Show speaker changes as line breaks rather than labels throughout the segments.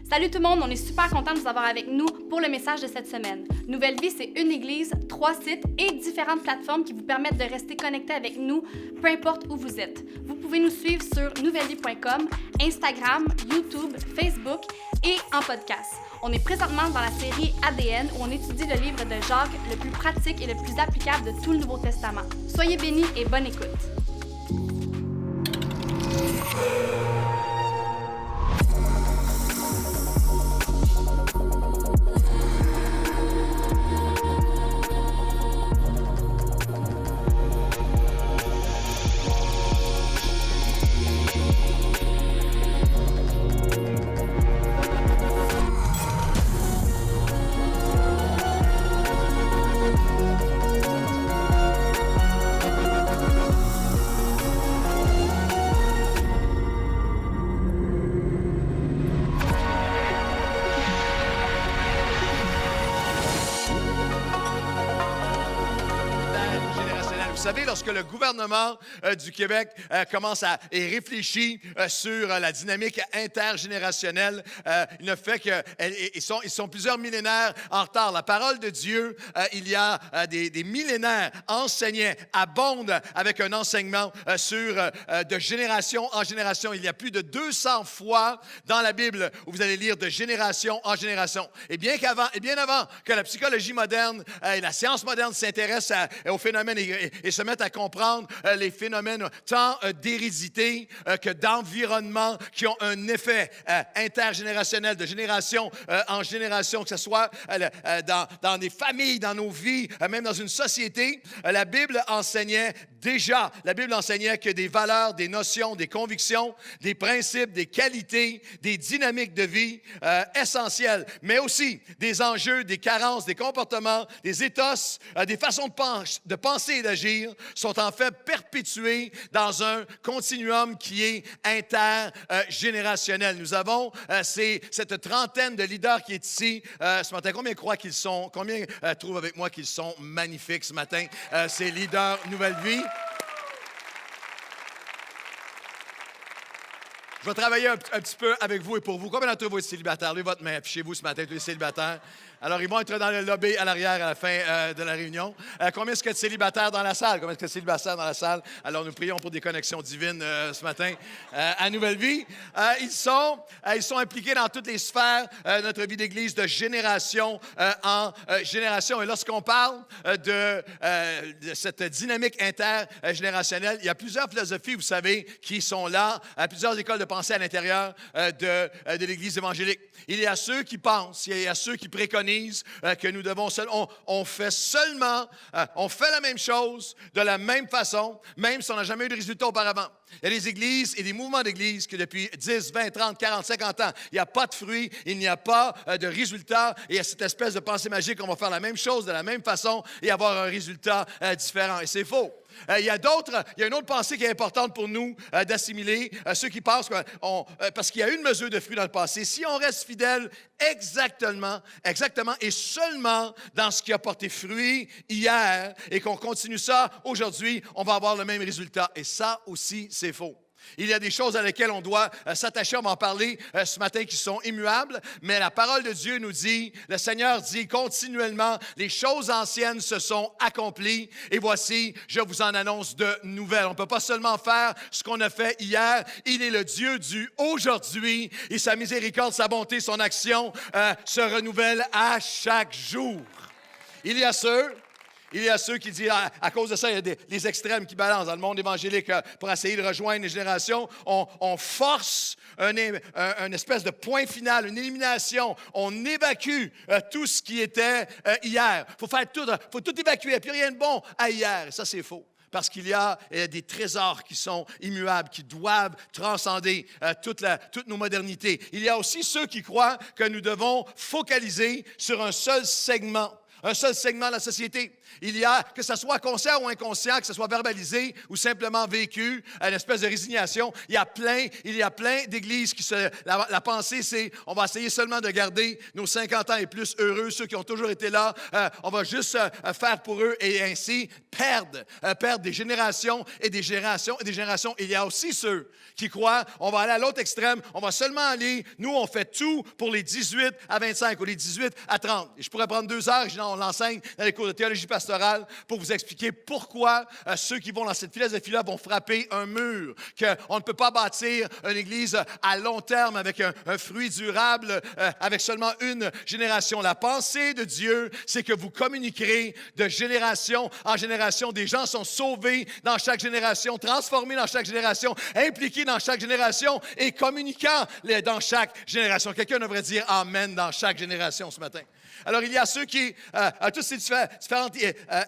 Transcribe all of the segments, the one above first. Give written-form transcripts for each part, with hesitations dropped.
Salut tout le monde, on est super content de vous avoir avec nous pour le message de cette semaine. Nouvelle Vie, c'est une église, 3 sites et différentes plateformes qui vous permettent de rester connectés avec nous, peu importe où vous êtes. Vous pouvez nous suivre sur nouvellevie.com, Instagram, YouTube, Facebook et en podcast. On est présentement dans la série ADN où on étudie le livre de Jacques, le plus pratique et le plus applicable de tout le Nouveau Testament. Soyez bénis et bonne écoute.
Vous savez, lorsque le gouvernement du Québec commence à et réfléchit sur la dynamique intergénérationnelle, il ne fait que ils sont plusieurs millénaires en retard. La parole de Dieu, il y a des millénaires enseignés, abondent avec un enseignement de génération en génération. Il y a plus de 200 fois dans la Bible où vous allez lire de génération en génération. Et bien avant que la psychologie moderne et la science moderne s'intéressent aux phénomènes et se mettent à comprendre les phénomènes tant d'hérédité que d'environnement qui ont un effet intergénérationnel, de génération en génération, que ce soit dans des familles, dans nos vies, même dans une société. La Bible enseignait que des valeurs, des notions, des convictions, des principes, des qualités, des dynamiques de vie essentielles, mais aussi des enjeux, des carences, des comportements, des ethos, des façons de penser et d'agir sont en fait perpétués dans un continuum qui est intergénérationnel. Nous avons cette trentaine de leaders qui est ici ce matin. Combien croient qu'ils sont, combien trouvent avec moi qu'ils sont magnifiques ce matin, ces leaders Nouvelle Vie? Je vais travailler un petit peu avec vous et pour vous. Combien d'entre vous êtes célibataires? Levez votre main, affichez-vous ce matin, tous les célibataires. Alors, ils vont être dans le lobby à l'arrière à la fin de la réunion. Combien est-ce qu'il y a de célibataires dans la salle? Combien est-ce qu'il y a de célibataires dans la salle? Alors, nous prions pour des connexions divines ce matin à Nouvelle Vie. Ils sont impliqués dans toutes les sphères de notre vie d'Église de génération en génération. Et lorsqu'on parle de cette dynamique intergénérationnelle, il y a plusieurs philosophies, vous savez, qui sont là, plusieurs écoles de pensée à l'intérieur de l'Église évangélique. Il y a ceux qui pensent, il y a ceux qui préconisent que nous devons on fait la même chose de la même façon, même si on n'a jamais eu de résultat auparavant. Il y a des églises et des mouvements d'église que depuis 10, 20, 30, 40, 50 ans, il n'y a pas de fruits, il n'y a pas de résultats. Et il y a cette espèce de pensée magique qu'on va faire la même chose de la même façon et avoir un résultat différent. Et c'est faux. Il y a une autre pensée qui est importante pour nous d'assimiler, ceux qui pensent parce qu'il y a eu une mesure de fruits dans le passé. Si on reste fidèle exactement et seulement dans ce qui a porté fruit hier et qu'on continue ça aujourd'hui, on va avoir le même résultat. Et ça aussi, c'est faux. Il y a des choses à lesquelles on doit s'attacher, on va en parler ce matin, qui sont immuables, mais la parole de Dieu nous dit, le Seigneur dit continuellement, les choses anciennes se sont accomplies et voici, je vous en annonce de nouvelles. On ne peut pas seulement faire ce qu'on a fait hier, il est le Dieu du aujourd'hui et sa miséricorde, sa bonté, son action se renouvellent à chaque jour. Il y a ceux qui disent, à cause de ça, il y a les extrêmes qui balancent dans le monde évangélique pour essayer de rejoindre les générations. On force une espèce de point final, une élimination. On évacue tout ce qui était hier. Faut tout évacuer, il n'y a plus rien de bon à hier. Et ça, c'est faux. Parce qu'il y a des trésors qui sont immuables, qui doivent transcender toutes nos modernités. Il y a aussi ceux qui croient que nous devons focaliser sur un seul segment un seul segment de la société. Il y a, que ce soit conscient ou inconscient, que ce soit verbalisé ou simplement vécu, une espèce de résignation, il y a plein d'églises qui la pensée, c'est on va essayer seulement de garder nos 50 ans et plus heureux, ceux qui ont toujours été là, on va juste faire pour eux et ainsi perdre des générations et des générations et des générations. Il y a aussi ceux qui croient, on va aller à l'autre extrême, on va seulement aller, nous on fait tout pour les 18 à 25 ou les 18 à 30. Et je pourrais prendre 2 heures, on l'enseigne dans les cours de théologie pastorale pour vous expliquer pourquoi ceux qui vont dans cette philosophie-là vont frapper un mur, qu'on ne peut pas bâtir une église à long terme avec un fruit durable, avec seulement une génération. La pensée de Dieu, c'est que vous communiquerez de génération en génération. Des gens sont sauvés dans chaque génération, transformés dans chaque génération, impliqués dans chaque génération et communiquant dans chaque génération. Quelqu'un devrait dire « Amen » dans chaque génération ce matin. Alors, il y a ceux qui, toutes ces différentes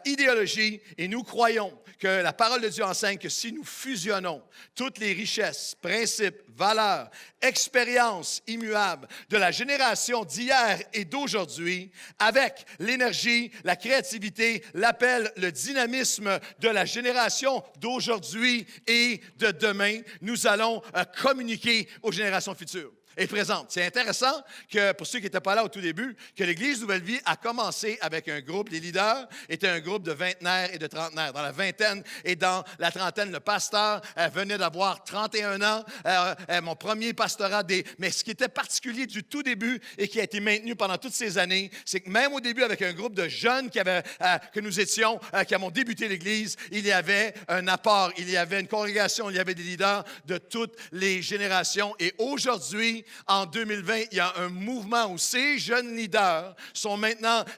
idéologies, et nous croyons que la parole de Dieu enseigne que si nous fusionnons toutes les richesses, principes, valeurs, expériences immuables de la génération d'hier et d'aujourd'hui, avec l'énergie, la créativité, l'appel, le dynamisme de la génération d'aujourd'hui et de demain, nous allons communiquer aux générations futures et présentes. C'est intéressant que, pour ceux qui n'étaient pas là au tout début, que l'Église Nouvelle Vie a commencé avec un groupe. Les leaders étaient un groupe de vingtenaires et de trentenaires. Dans la vingtaine et dans la trentaine, le pasteur venait d'avoir 31 ans. Mon premier pastorat. Mais ce qui était particulier du tout début et qui a été maintenu pendant toutes ces années, c'est que même au début, avec un groupe de jeunes que nous étions, qui avons débuté l'Église, il y avait un apport, il y avait une congrégation, il y avait des leaders de toutes les générations. Et aujourd'hui, en 2020, il y a un mouvement où ces jeunes leaders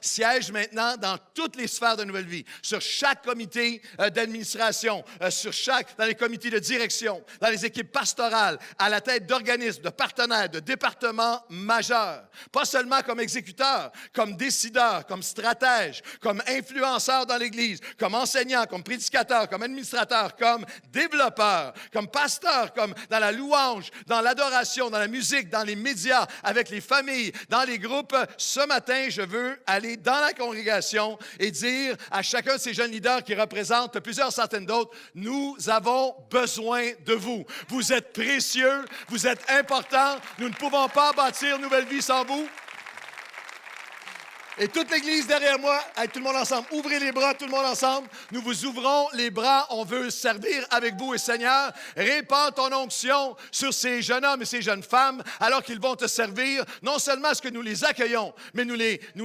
siègent maintenant dans toutes les sphères de Nouvelle Vie, sur chaque comité d'administration, dans les comités de direction, dans les équipes pastorales, à la tête d'organismes, de partenaires, de départements majeurs. Pas seulement comme exécuteurs, comme décideurs, comme stratèges, comme influenceurs dans l'Église, comme enseignants, comme prédicateurs, comme administrateurs, comme développeurs, comme pasteurs, comme dans la louange, dans l'adoration, dans la musique, dans les médias, avec les familles, dans les groupes. Ce matin, je veux aller dans la congrégation et dire à chacun de ces jeunes leaders qui représentent plusieurs centaines d'autres, nous avons besoin de vous. Vous êtes précieux, vous êtes importants. Nous ne pouvons pas bâtir Nouvelle Vie sans vous. Et toute l'Église derrière moi, avec tout le monde ensemble, ouvrez les bras, tout le monde ensemble. Nous vous ouvrons les bras, on veut servir avec vous. Et Seigneur, répands ton onction sur ces jeunes hommes et ces jeunes femmes alors qu'ils vont te servir. Non seulement est-ce que nous les accueillons, mais nous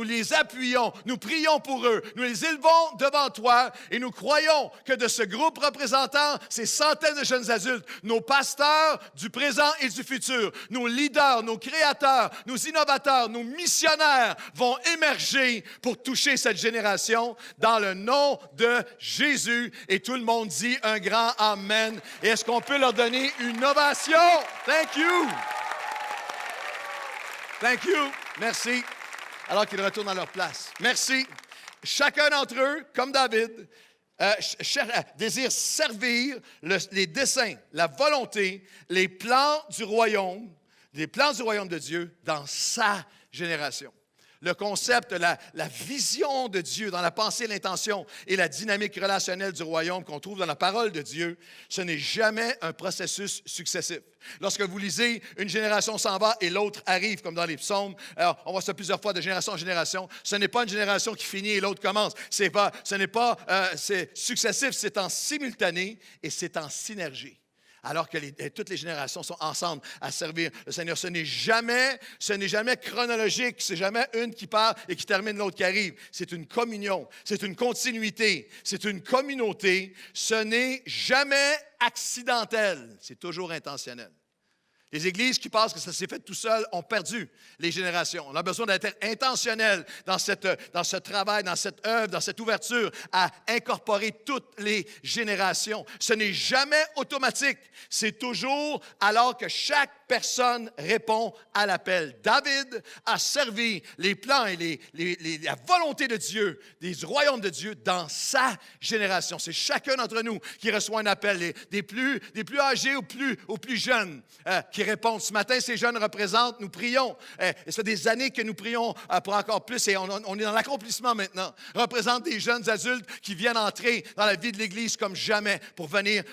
les appuyons, nous prions pour eux, nous les élevons devant toi et nous croyons que de ce groupe représentant ces centaines de jeunes adultes, nos pasteurs du présent et du futur, nos leaders, nos créateurs, nos innovateurs, nos missionnaires vont émerger pour toucher cette génération dans le nom de Jésus. Et tout le monde dit un grand Amen. Et est-ce qu'on peut leur donner une ovation? Thank you. Thank you. Merci. Alors qu'ils retournent à leur place. Merci. Chacun d'entre eux, comme David, désire servir les desseins, la volonté, les plans du royaume de Dieu dans sa génération. Le concept, la vision de Dieu dans la pensée, l'intention et la dynamique relationnelle du royaume qu'on trouve dans la parole de Dieu, ce n'est jamais un processus successif. Lorsque vous lisez, une génération s'en va et l'autre arrive, comme dans les psaumes, alors, on voit ça plusieurs fois de génération en génération, ce n'est pas une génération qui finit et l'autre commence. C'est successif, c'est en simultané et c'est en synergie. Alors que toutes les générations sont ensemble à servir le Seigneur. Ce n'est jamais chronologique, c'est jamais une qui part et qui termine l'autre qui arrive. C'est une communion, c'est une continuité, c'est une communauté. Ce n'est jamais accidentel, c'est toujours intentionnel. Les églises qui pensent que ça s'est fait tout seul ont perdu les générations. On a besoin d'être intentionnel dans ce travail, dans cette œuvre, dans cette ouverture à incorporer toutes les générations. Ce n'est jamais automatique. C'est toujours alors que chaque personne répond à l'appel. David a servi les plans et la volonté de Dieu, du royaume de Dieu dans sa génération. C'est chacun d'entre nous qui reçoit un appel, des plus âgés aux plus jeunes qui répondent. Ce matin, ces jeunes représentent, nous prions. Et ça fait des années que nous prions pour encore plus et on est dans l'accomplissement maintenant. Représentent des jeunes adultes qui viennent entrer dans la vie de l'Église comme jamais pour venir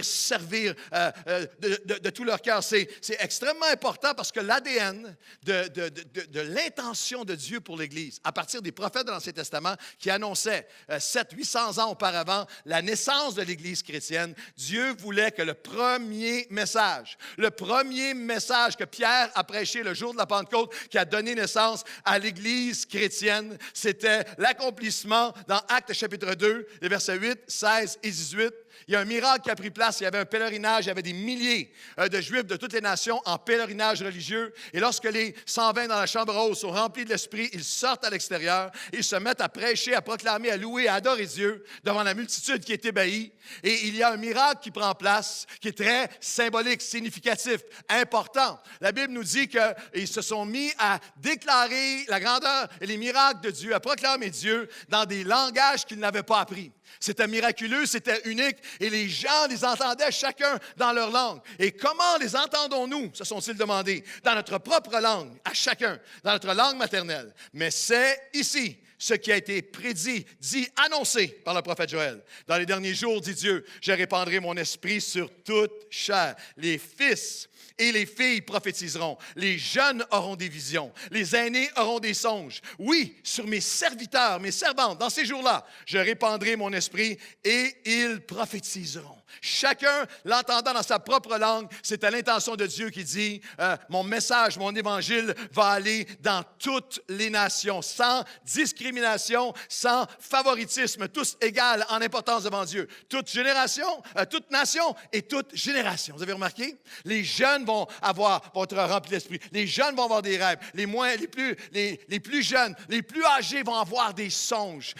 servir de tout leur cœur. C'est extrêmement important parce que l'ADN de l'intention de Dieu pour l'Église, à partir des prophètes de l'Ancien Testament qui annonçaient 700-800 ans auparavant la naissance de l'Église chrétienne, Dieu voulait que le premier message que Pierre a prêché le jour de la Pentecôte, qui a donné naissance à l'Église chrétienne, c'était l'accomplissement dans Actes chapitre 2, les versets 8, 16 et 18. Il y a un miracle qui a pris place. Il y avait un pèlerinage. Il y avait des milliers de Juifs de toutes les nations en pèlerinage religieux. Et lorsque les 120 dans la chambre haute sont remplis de l'Esprit, ils sortent à l'extérieur. Ils se mettent à prêcher, à proclamer, à louer, à adorer Dieu devant la multitude qui est ébahie. Et il y a un miracle qui prend place, qui est très symbolique, significatif, important. La Bible nous dit qu'ils se sont mis à déclarer la grandeur et les miracles de Dieu, à proclamer Dieu dans des langages qu'ils n'avaient pas appris. C'était miraculeux, c'était unique, et les gens les entendaient chacun dans leur langue. Et comment les entendons-nous, se sont-ils demandé, dans notre propre langue, à chacun, dans notre langue maternelle. Mais c'est ici ce qui a été prédit, dit, annoncé par le prophète Joël. Dans les derniers jours, dit Dieu, je répandrai mon esprit sur toute chair. Les fils et les filles prophétiseront. Les jeunes auront des visions. Les aînés auront des songes. Oui, sur mes serviteurs, mes servantes, dans ces jours-là, je répandrai mon esprit et ils prophétiseront. Chacun l'entendant dans sa propre langue, c'est à l'intention de Dieu qui dit, mon message, mon évangile va aller dans toutes les nations, sans discrimination, sans favoritisme, tous égaux en importance devant Dieu. Toute génération, toute nation et toute génération. Vous avez remarqué? Les jeunes vont être remplis d'esprit. Les jeunes vont avoir des rêves. Les plus jeunes, les plus âgés vont avoir des songes.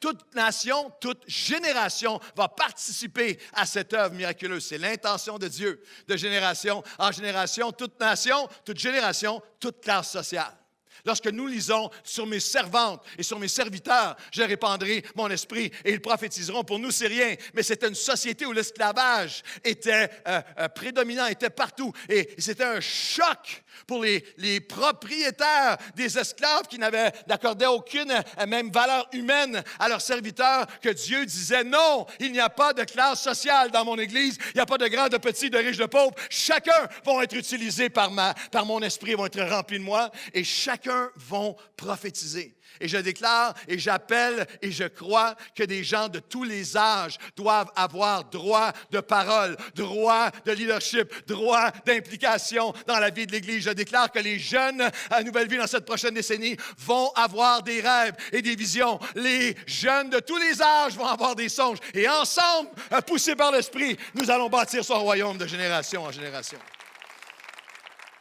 Toute nation, toute génération va participer à cette œuvre miraculeuse. C'est l'intention de Dieu, de génération en génération, toute nation, toute génération, toute classe sociale. Lorsque nous lisons sur mes servantes et sur mes serviteurs, je répandrai mon esprit et ils prophétiseront. Pour nous, c'est rien, mais c'était une société où l'esclavage était prédominant, était partout. Et c'était un choc pour les propriétaires des esclaves qui n'accordaient aucune même valeur humaine à leurs serviteurs, que Dieu disait non, il n'y a pas de classe sociale dans mon Église, il n'y a pas de grands, de petits, de riches, de pauvres. Chacun va être utilisé par mon esprit, vont être remplis de moi et chacun vont prophétiser. Et je déclare et j'appelle et je crois que des gens de tous les âges doivent avoir droit de parole, droit de leadership, droit d'implication dans la vie de l'Église. Je déclare que les jeunes à Nouvelle Vie dans cette prochaine décennie vont avoir des rêves et des visions. Les jeunes de tous les âges vont avoir des songes. Et ensemble, poussés par l'Esprit, nous allons bâtir son royaume de génération en génération.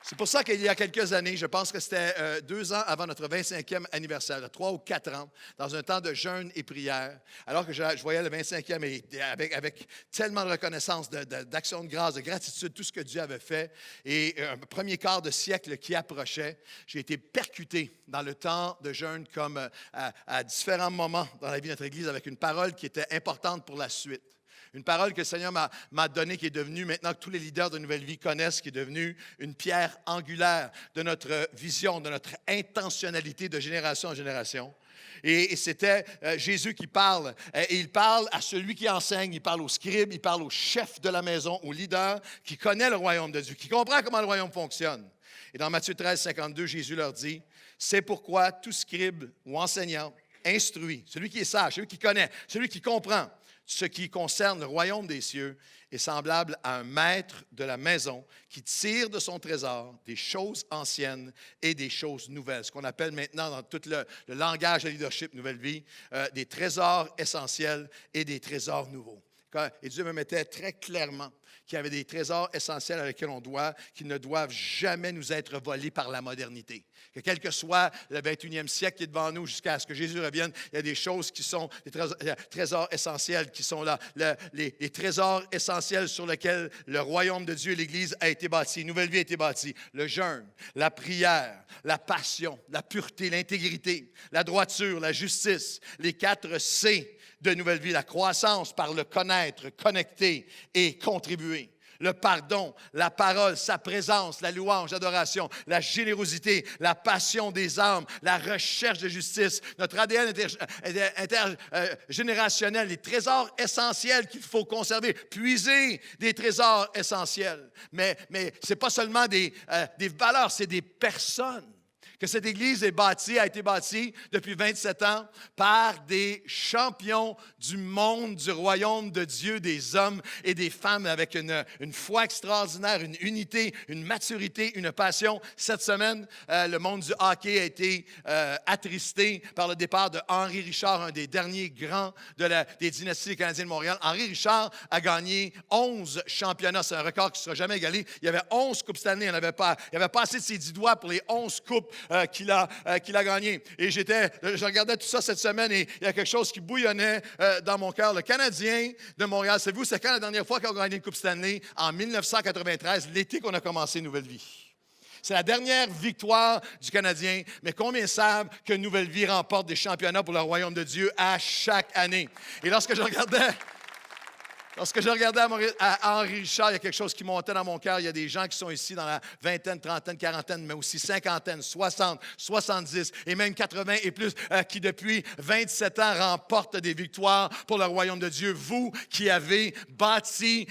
C'est pour ça qu'il y a quelques années, je pense que c'était 2 ans avant notre 25e anniversaire, 3 ou 4 ans, dans un temps de jeûne et prière, alors que je voyais le 25e et avec tellement de reconnaissance, d'action de grâce, de gratitude, tout ce que Dieu avait fait, et un premier quart de siècle qui approchait, j'ai été percuté dans le temps de jeûne comme à différents moments dans la vie de notre Église avec une parole qui était importante pour la suite. Une parole que le Seigneur m'a donnée, qui est devenue, maintenant que tous les leaders de Nouvelle Vie connaissent, qui est devenue une pierre angulaire de notre vision, de notre intentionnalité de génération en génération. Et c'était Jésus qui parle. Et il parle à celui qui enseigne, il parle au scribe, il parle au chef de la maison, au leader qui connaît le royaume de Dieu, qui comprend comment le royaume fonctionne. Et dans Matthieu 13, 52, Jésus leur dit, « C'est pourquoi tout scribe ou enseignant instruit, celui qui est sage, celui qui connaît, celui qui comprend, ce qui concerne le royaume des cieux est semblable à un maître de la maison qui tire de son trésor des choses anciennes et des choses nouvelles. Ce qu'on appelle maintenant dans tout le langage de leadership Nouvelle Vie, des trésors essentiels et des trésors nouveaux. Et Dieu me mettait très clairement qui avaient des trésors essentiels à lesquels qui ne doivent jamais nous être volés par la modernité. Que quel que soit le 21e siècle qui est devant nous jusqu'à ce que Jésus revienne, il y a des choses qui sont des trésors essentiels qui sont là. Les trésors essentiels sur lesquels le royaume de Dieu et l'Église a été bâti, Nouvelle Vie a été bâtie. Le jeûne, la prière, la passion, la pureté, l'intégrité, la droiture, la justice, les 4 C de Nouvelle Vie, la croissance par le connaître, connecter et contribuer. Le pardon, la parole, sa présence, la louange, l'adoration, la générosité, la passion des âmes, la recherche de justice, notre ADN intergénérationnel, les trésors essentiels qu'il faut conserver, puiser des trésors essentiels. Mais ce n'est pas seulement des valeurs, c'est des personnes. Que cette Église a été bâtie depuis 27 ans par des champions du monde, du royaume de Dieu, des hommes et des femmes avec une foi extraordinaire, une unité, une maturité, une passion. Cette semaine, le monde du hockey a été attristé par le départ de Henri Richard, un des derniers grands des dynasties des Canadiens de Montréal. Henri Richard a gagné 11 championnats. C'est un record qui ne sera jamais égalé. Il y avait 11 Coupes Stanley. Il n'avait pas assez de ses 10 doigts pour les 11 coupes qu'il a gagné. Et je regardais tout ça cette semaine et il y a quelque chose qui bouillonnait dans mon cœur. Le Canadien de Montréal, savez-vous, c'est quand la dernière fois qu'ils ont gagné une Coupe Stanley? En 1993, l'été qu'on a commencé Nouvelle Vie. C'est la dernière victoire du Canadien, mais combien savent que Nouvelle Vie remporte des championnats pour le royaume de Dieu à chaque année? Et lorsque je regardais à Henri Richard, il y a quelque chose qui montait dans mon cœur. Il y a des gens qui sont ici dans la vingtaine, trentaine, quarantaine, mais aussi cinquantaine, 60, 70 et même 80 et plus, qui depuis 27 ans remportent des victoires pour le royaume de Dieu. Vous qui avez bâti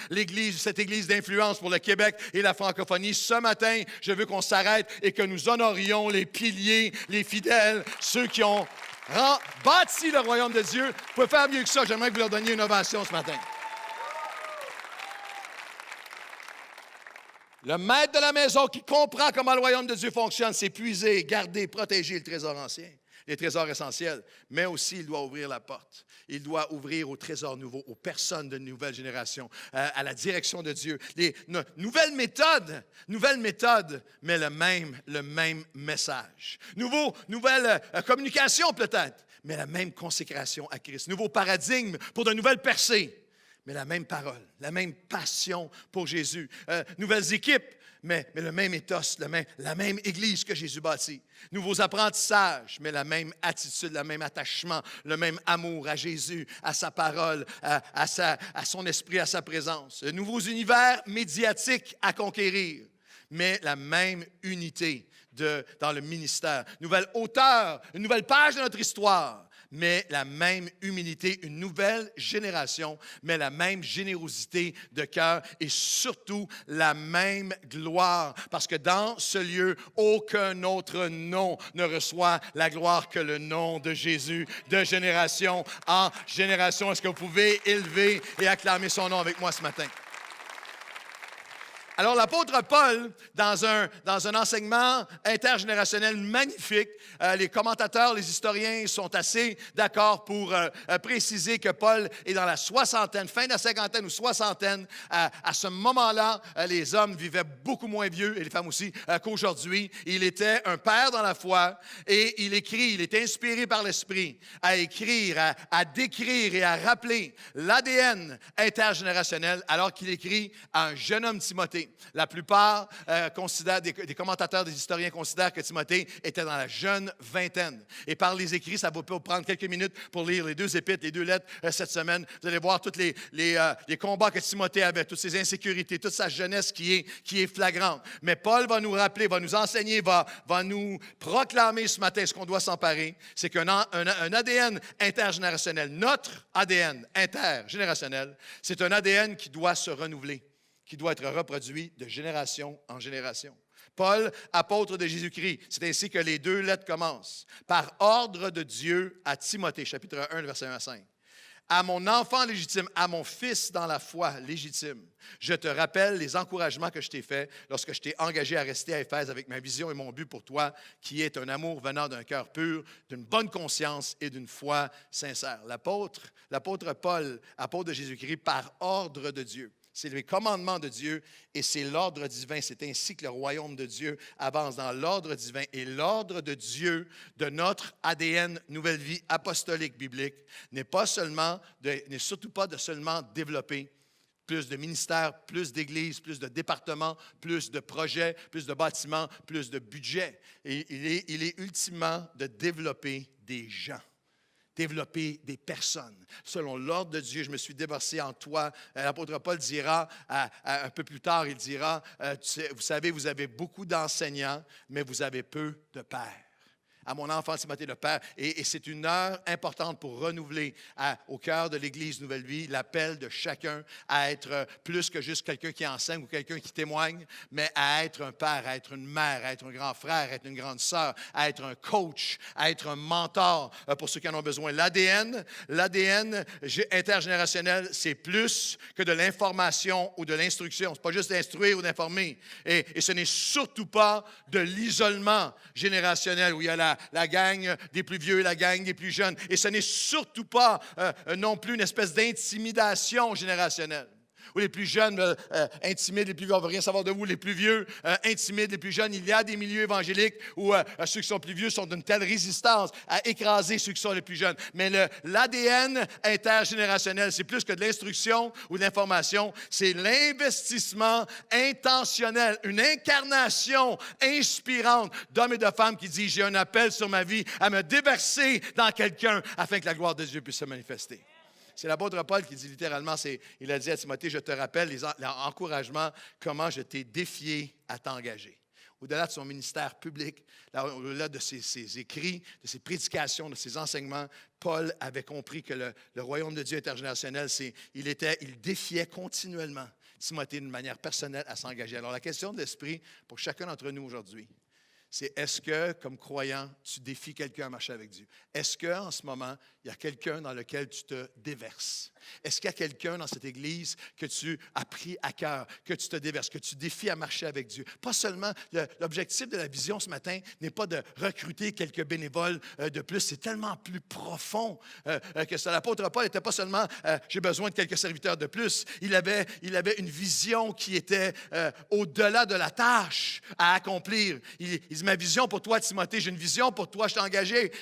cette Église d'influence pour le Québec et la francophonie, ce matin, je veux qu'on s'arrête et que nous honorions les piliers, les fidèles, ceux qui ont bâti le royaume de Dieu. Vous pouvez faire mieux que ça. J'aimerais que vous leur donniez une ovation ce matin. Le maître de la maison qui comprend comment le royaume de Dieu fonctionne, c'est puiser, garder, protéger le trésor ancien, les trésors essentiels, mais aussi il doit ouvrir la porte. Il doit ouvrir aux trésors nouveaux, aux personnes de nouvelle génération, à la direction de Dieu. Nouvelles méthodes, mais le même message. Nouvelle communication peut-être, mais la même consécration à Christ. Nouveau paradigme pour de nouvelles percées. Mais la même parole, la même passion pour Jésus. Nouvelles équipes, mais le même ethos, la même Église que Jésus bâtit. Nouveaux apprentissages, mais la même attitude, le même attachement, le même amour à Jésus, à sa parole, à son esprit, à sa présence. Nouveaux univers médiatiques à conquérir, mais la même unité dans le ministère. Nouvelle hauteur, une nouvelle page de notre histoire. Mais la même humilité, une nouvelle génération, mais la même générosité de cœur et surtout la même gloire. Parce que dans ce lieu, aucun autre nom ne reçoit la gloire que le nom de Jésus, de génération en génération. Est-ce que vous pouvez élever et acclamer son nom avec moi ce matin? Alors, l'apôtre Paul, dans un enseignement intergénérationnel magnifique, les commentateurs, les historiens sont assez d'accord pour préciser que Paul est dans la soixantaine, fin de la cinquantaine ou soixantaine. À ce moment-là, les hommes vivaient beaucoup moins vieux, et les femmes aussi, qu'aujourd'hui. Il était un père dans la foi et il est inspiré par l'Esprit à écrire, à décrire et à rappeler l'ADN intergénérationnel alors qu'il écrit à un jeune homme Timothée. La plupart des commentateurs, des historiens considèrent que Timothée était dans la jeune vingtaine. Et par les écrits, ça va peut prendre quelques minutes pour lire les 2 épîtres, les 2 lettres cette semaine. Vous allez voir tous les combats que Timothée avait, toutes ses insécurités, toute sa jeunesse qui est flagrante. Mais Paul va nous rappeler, va nous enseigner, va nous proclamer ce matin ce qu'on doit s'emparer. C'est qu'un ADN intergénérationnel, notre ADN intergénérationnel, c'est un ADN qui doit se renouveler, qui doit être reproduit de génération en génération. Paul, apôtre de Jésus-Christ, c'est ainsi que les 2 lettres commencent. Par ordre de Dieu à Timothée, chapitre 1, verset 1 à 5. À mon enfant légitime, à mon fils dans la foi légitime, je te rappelle les encouragements que je t'ai faits lorsque je t'ai engagé à rester à Éphèse avec ma vision et mon but pour toi, qui est un amour venant d'un cœur pur, d'une bonne conscience et d'une foi sincère. L'apôtre Paul, apôtre de Jésus-Christ, par ordre de Dieu. C'est les commandements de Dieu et c'est l'ordre divin. C'est ainsi que le royaume de Dieu avance dans l'ordre divin. Et l'ordre de Dieu, de notre ADN, nouvelle vie apostolique biblique, n'est surtout pas de seulement développer plus de ministères, plus d'églises, plus de départements, plus de projets, plus de bâtiments, plus de budget. Et il est ultimement de développer des gens. Développer des personnes. Selon l'ordre de Dieu, je me suis déversé en toi. L'apôtre Paul dira, un peu plus tard, il dira, vous savez, vous avez beaucoup d'enseignants, mais vous avez peu de pères. À mon enfant Timothée le Père. Et c'est une heure importante pour renouveler au cœur de l'Église Nouvelle Vie l'appel de chacun à être plus que juste quelqu'un qui enseigne ou quelqu'un qui témoigne, mais à être un père, à être une mère, à être un grand frère, à être une grande sœur, à être un coach, à être un mentor pour ceux qui en ont besoin. L'ADN intergénérationnel, c'est plus que de l'information ou de l'instruction. Ce n'est pas juste d'instruire ou d'informer. Et ce n'est surtout pas de l'isolement générationnel où il y a la gang des plus vieux, la gang des plus jeunes. Et ce n'est surtout pas non plus une espèce d'intimidation générationnelle. Où les plus jeunes intimident les plus vieux, on ne veut rien savoir de vous, les plus vieux intimident les plus jeunes. Il y a des milieux évangéliques où ceux qui sont plus vieux sont d'une telle résistance à écraser ceux qui sont les plus jeunes. Mais l'ADN intergénérationnel, c'est plus que de l'instruction ou de l'information, c'est l'investissement intentionnel, une incarnation inspirante d'hommes et de femmes qui disent « J'ai un appel sur ma vie à me déverser dans quelqu'un afin que la gloire de Dieu puisse se manifester. » C'est l'apôtre Paul qui dit littéralement, il a dit à Timothée, je te rappelle les encouragements, comment je t'ai défié à t'engager. Au-delà de son ministère public, au-delà de ses écrits, de ses prédications, de ses enseignements, Paul avait compris que le royaume de Dieu intergénérationnel, il défiait continuellement Timothée d'une manière personnelle à s'engager. Alors la question de l'esprit pour chacun d'entre nous aujourd'hui, c'est est-ce que, comme croyant, tu défies quelqu'un à marcher avec Dieu? Est-ce qu'en ce moment, il y a quelqu'un dans lequel tu te déverses? Est-ce qu'il y a quelqu'un dans cette Église que tu as pris à cœur, que tu te déverses, que tu défies à marcher avec Dieu? Pas seulement, l'objectif de la vision ce matin n'est pas de recruter quelques bénévoles de plus, c'est tellement plus profond que ça. L'apôtre Paul n'était pas seulement j'ai besoin de quelques serviteurs de plus. Il avait une vision qui était au-delà de la tâche à accomplir. Il dit, ma vision pour toi, Timothée, j'ai une vision pour toi, je t'ai engagé,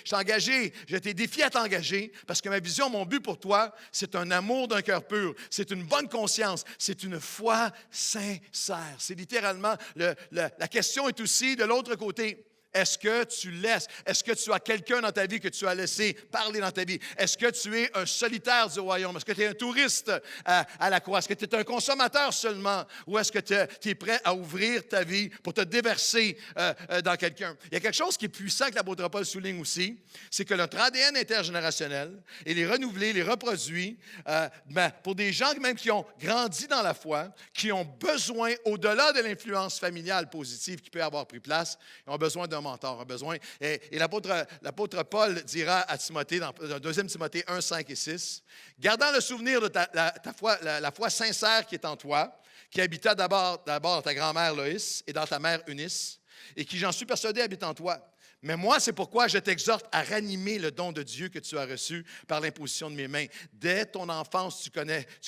je t'ai défié à t'engager parce que ma vision, mon but pour toi, c'est un amour d'un cœur pur, c'est une bonne conscience, c'est une foi sincère. C'est littéralement, la question est aussi de l'autre côté. Est-ce que tu laisses? Est-ce que tu as quelqu'un dans ta vie que tu as laissé parler dans ta vie? Est-ce que tu es un solitaire du royaume? Est-ce que tu es un touriste à la croix? Est-ce que tu es un consommateur seulement? Ou est-ce que tu es prêt à ouvrir ta vie pour te déverser dans quelqu'un? Il y a quelque chose qui est puissant que l'apôtre Paul souligne aussi, c'est que notre ADN intergénérationnel, il est renouvelé, il est reproduit pour des gens même qui ont grandi dans la foi, qui ont besoin, au-delà de l'influence familiale positive qui peut avoir pris place, ils ont besoin d'un mentor, a besoin. Et l'apôtre Paul dira à Timothée, dans 2 Timothée 1, 5 et 6, « Gardant le souvenir de ta foi, la foi sincère qui est en toi, qui habita d'abord dans ta grand-mère Loïs et dans ta mère Eunice, et qui, j'en suis persuadé, habite en toi. Mais moi, c'est pourquoi je t'exhorte à ranimer le don de Dieu que tu as reçu par l'imposition de mes mains. Dès ton enfance, tu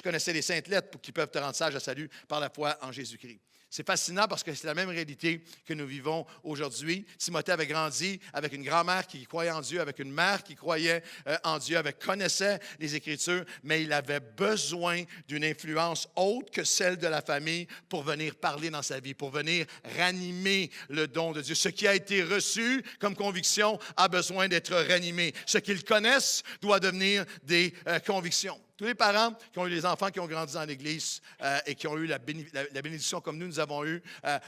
connaissais les saintes lettres qui peuvent te rendre sage à salut par la foi en Jésus-Christ. » C'est fascinant parce que c'est la même réalité que nous vivons aujourd'hui. Timothée avait grandi avec une grand-mère qui croyait en Dieu, avec une mère qui croyait en Dieu, connaissait les Écritures, mais il avait besoin d'une influence autre que celle de la famille pour venir parler dans sa vie, pour venir ranimer le don de Dieu. Ce qui a été reçu comme conviction a besoin d'être ranimé. Ce qu'ils connaissent doit devenir des convictions. Tous les parents qui ont eu des enfants qui ont grandi dans l'Église et qui ont eu la bénédiction comme nous avons eu,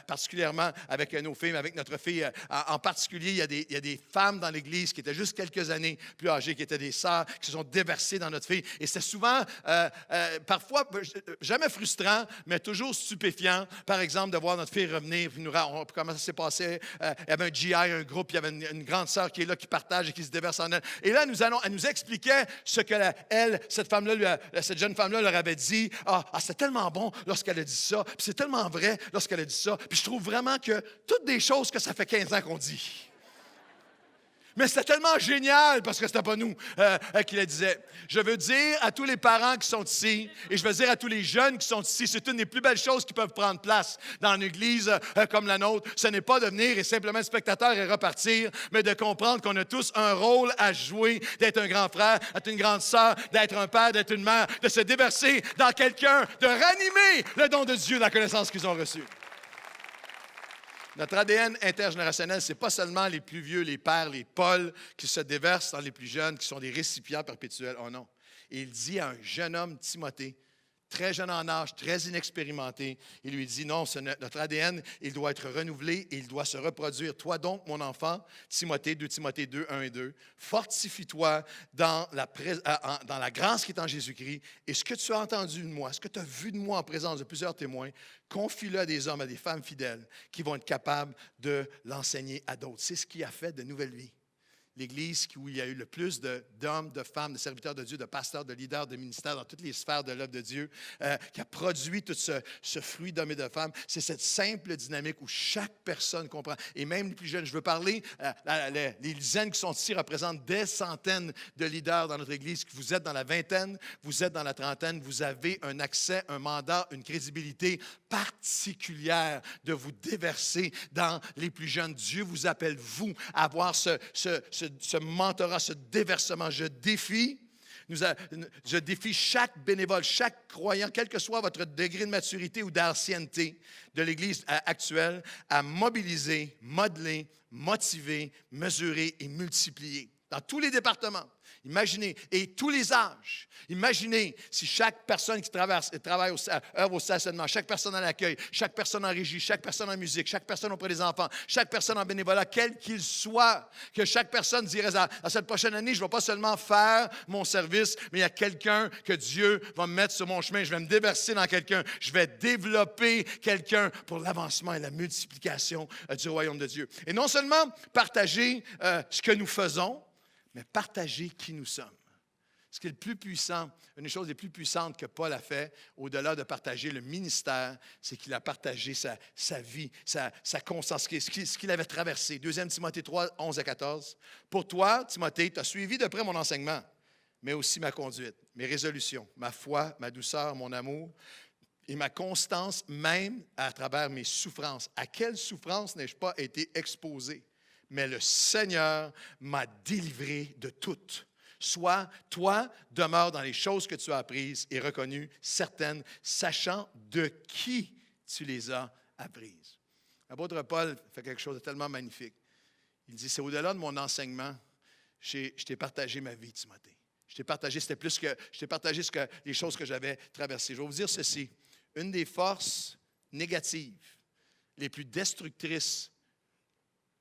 particulièrement avec nos filles, mais avec notre fille en particulier, il y a des femmes dans l'Église qui étaient juste quelques années plus âgées, qui étaient des sœurs, qui se sont déversées dans notre fille. Et c'était souvent, parfois, jamais frustrant, mais toujours stupéfiant, par exemple, de voir notre fille revenir, comment ça s'est passé. Il y avait un GI, un groupe, il y avait une grande sœur qui est là, qui partage et qui se déverse en elle. Et là, elle nous expliquait ce que cette femme-là, cette jeune femme-là leur avait dit, c'était tellement bon lorsqu'elle a dit ça, puis c'est tellement vrai lorsqu'elle a dit ça, puis je trouve vraiment que toutes des choses que ça fait 15 ans qu'on dit. Mais c'était tellement génial, parce que c'était pas nous qui le disait. Je veux dire à tous les parents qui sont ici, et je veux dire à tous les jeunes qui sont ici, c'est une des plus belles choses qui peuvent prendre place dans une église comme la nôtre. Ce n'est pas de venir et simplement spectateur et repartir, mais de comprendre qu'on a tous un rôle à jouer, d'être un grand frère, d'être une grande sœur, d'être un père, d'être une mère, de se déverser dans quelqu'un, de ranimer le don de Dieu, la connaissance qu'ils ont reçue. Notre ADN intergénérationnel, ce n'est pas seulement les plus vieux, les pères, les Pauls, qui se déversent dans les plus jeunes, qui sont des récipients perpétuels. Oh non. Et il dit à un jeune homme, Timothée, très jeune en âge, très inexpérimenté, il lui dit, non, notre ADN, il doit être renouvelé et il doit se reproduire. Toi donc, mon enfant, Timothée, 2 Timothée 2, 1 et 2, fortifie-toi dans la grâce qui est en Jésus-Christ. Et ce que tu as entendu de moi, ce que tu as vu de moi en présence de plusieurs témoins, confie-le à des hommes, à des femmes fidèles qui vont être capables de l'enseigner à d'autres. C'est ce qui a fait de nouvelles vies. L'Église où il y a eu le plus d'hommes, de femmes, de serviteurs de Dieu, de pasteurs, de leaders, de ministères dans toutes les sphères de l'œuvre de Dieu, qui a produit tout ce fruit d'hommes et de femmes. C'est cette simple dynamique où chaque personne comprend. Et même les plus jeunes, je veux parler, les dizaines qui sont ici représentent des centaines de leaders dans notre Église. Vous êtes dans la vingtaine, vous êtes dans la trentaine, vous avez un accès, un mandat, une crédibilité particulière de vous déverser dans les plus jeunes. Dieu vous appelle, vous, à avoir ce mentorat, ce déversement. Je défie chaque bénévole, chaque croyant, quel que soit votre degré de maturité ou d'ancienneté de l'Église actuelle, à mobiliser, modeler, motiver, mesurer et multiplier dans tous les départements. Imaginez, et tous les âges. Imaginez si chaque personne qui travaille œuvre au stationnement, chaque personne à l'accueil, chaque personne en régie, chaque personne en musique, chaque personne auprès des enfants, chaque personne en bénévolat, quel qu'il soit, que chaque personne dirait à cette prochaine année, je ne vais pas seulement faire mon service, mais il y a quelqu'un que Dieu va me mettre sur mon chemin. Je vais me déverser dans quelqu'un. Je vais développer quelqu'un pour l'avancement et la multiplication du royaume de Dieu. Et non seulement partager ce que nous faisons, mais partager qui nous sommes. Ce qui est le plus puissant, une des choses les plus puissantes que Paul a fait, au-delà de partager le ministère, c'est qu'il a partagé sa vie, sa constance, ce qu'il avait traversé. 2 Timothée 3, 11 à 14. Pour toi, Timothée, tu as suivi de près mon enseignement, mais aussi ma conduite, mes résolutions, ma foi, ma douceur, mon amour et ma constance, même à travers mes souffrances. À quelle souffrance n'ai-je pas été exposé? Mais le Seigneur m'a délivré de toutes. Soit, toi, demeure dans les choses que tu as apprises et reconnues, certaines, sachant de qui tu les as apprises. L'apôtre Paul fait quelque chose de tellement magnifique. Il dit, c'est au-delà de mon enseignement, je t'ai partagé ma vie, Timothée. Je t'ai partagé les choses que j'avais traversées. Je vais vous dire ceci. Une des forces négatives, les plus destructrices